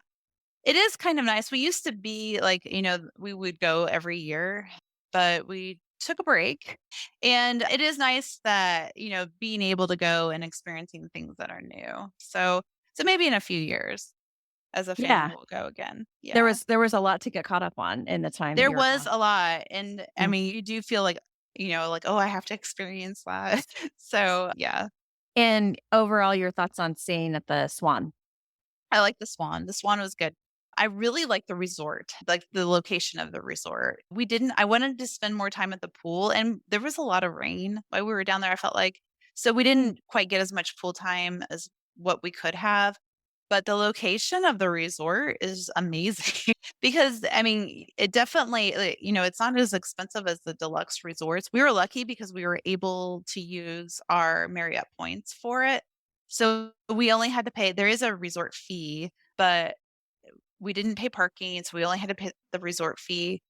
it is kind of nice. We used to be like, we would go every year, but we took a break. And it is nice that, being able to go and experiencing things that are new. So maybe in a few years as a family Yeah. we'll go again. There Yeah. was there was a lot to get caught up on in the time that There you were was gone. a lot. And I Mm. mean, you do feel like, like, oh, I have to experience that. So yeah. And overall, your thoughts on staying at the Swan? I like the Swan. The Swan was good. I really like the resort, like the location of the resort. I wanted to spend more time at the pool and there was a lot of rain while we were down there. I felt like, so we didn't quite get as much pool time as what we could have. But the location of the resort is amazing because I mean, it definitely, it's not as expensive as the deluxe resorts. We were lucky because we were able to use our Marriott points for it. So we only had to pay, there is a resort fee, but we didn't pay parking. So we only had to pay the resort fee,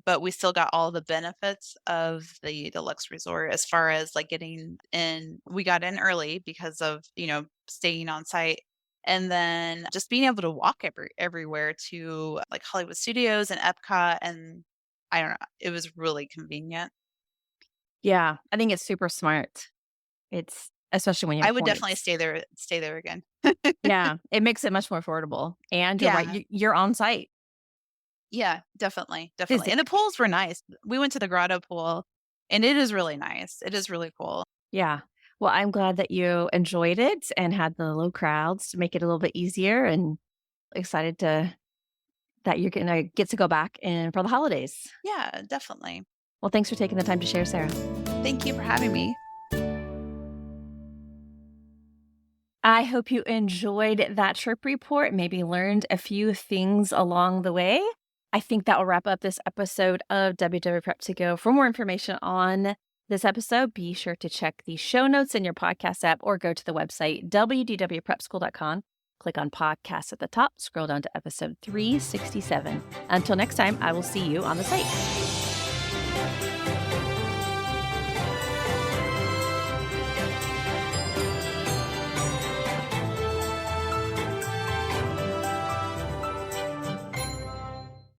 but we still got all the benefits of the deluxe resort as far as like getting in. We got in early because of, staying on site. And then just being able to walk everywhere to like Hollywood Studios and Epcot and I don't know. It was really convenient. Yeah, I think it's super smart. It's especially when you I have would definitely points. stay there again. Yeah, it makes it much more affordable. And you're right, Yeah. you're on site. Yeah, definitely, definitely. Physically. And the pools were nice. We went to the grotto pool, and it is really nice. It is really cool. Yeah. Well, I'm glad that you enjoyed it and had the low crowds to make it a little bit easier, and excited that you're gonna get to go back in for the holidays. Yeah, definitely. Well, thanks for taking the time to share, Sarah. Thank you for having me. I hope you enjoyed that trip report, maybe learned a few things along the way. I think that will wrap up this episode of WW Prep to Go. For more information on this episode, be sure to check the show notes in your podcast app or go to the website, wdwprepschool.com. Click on podcasts at the top, scroll down to episode 367. Until next time, I will see you on the site.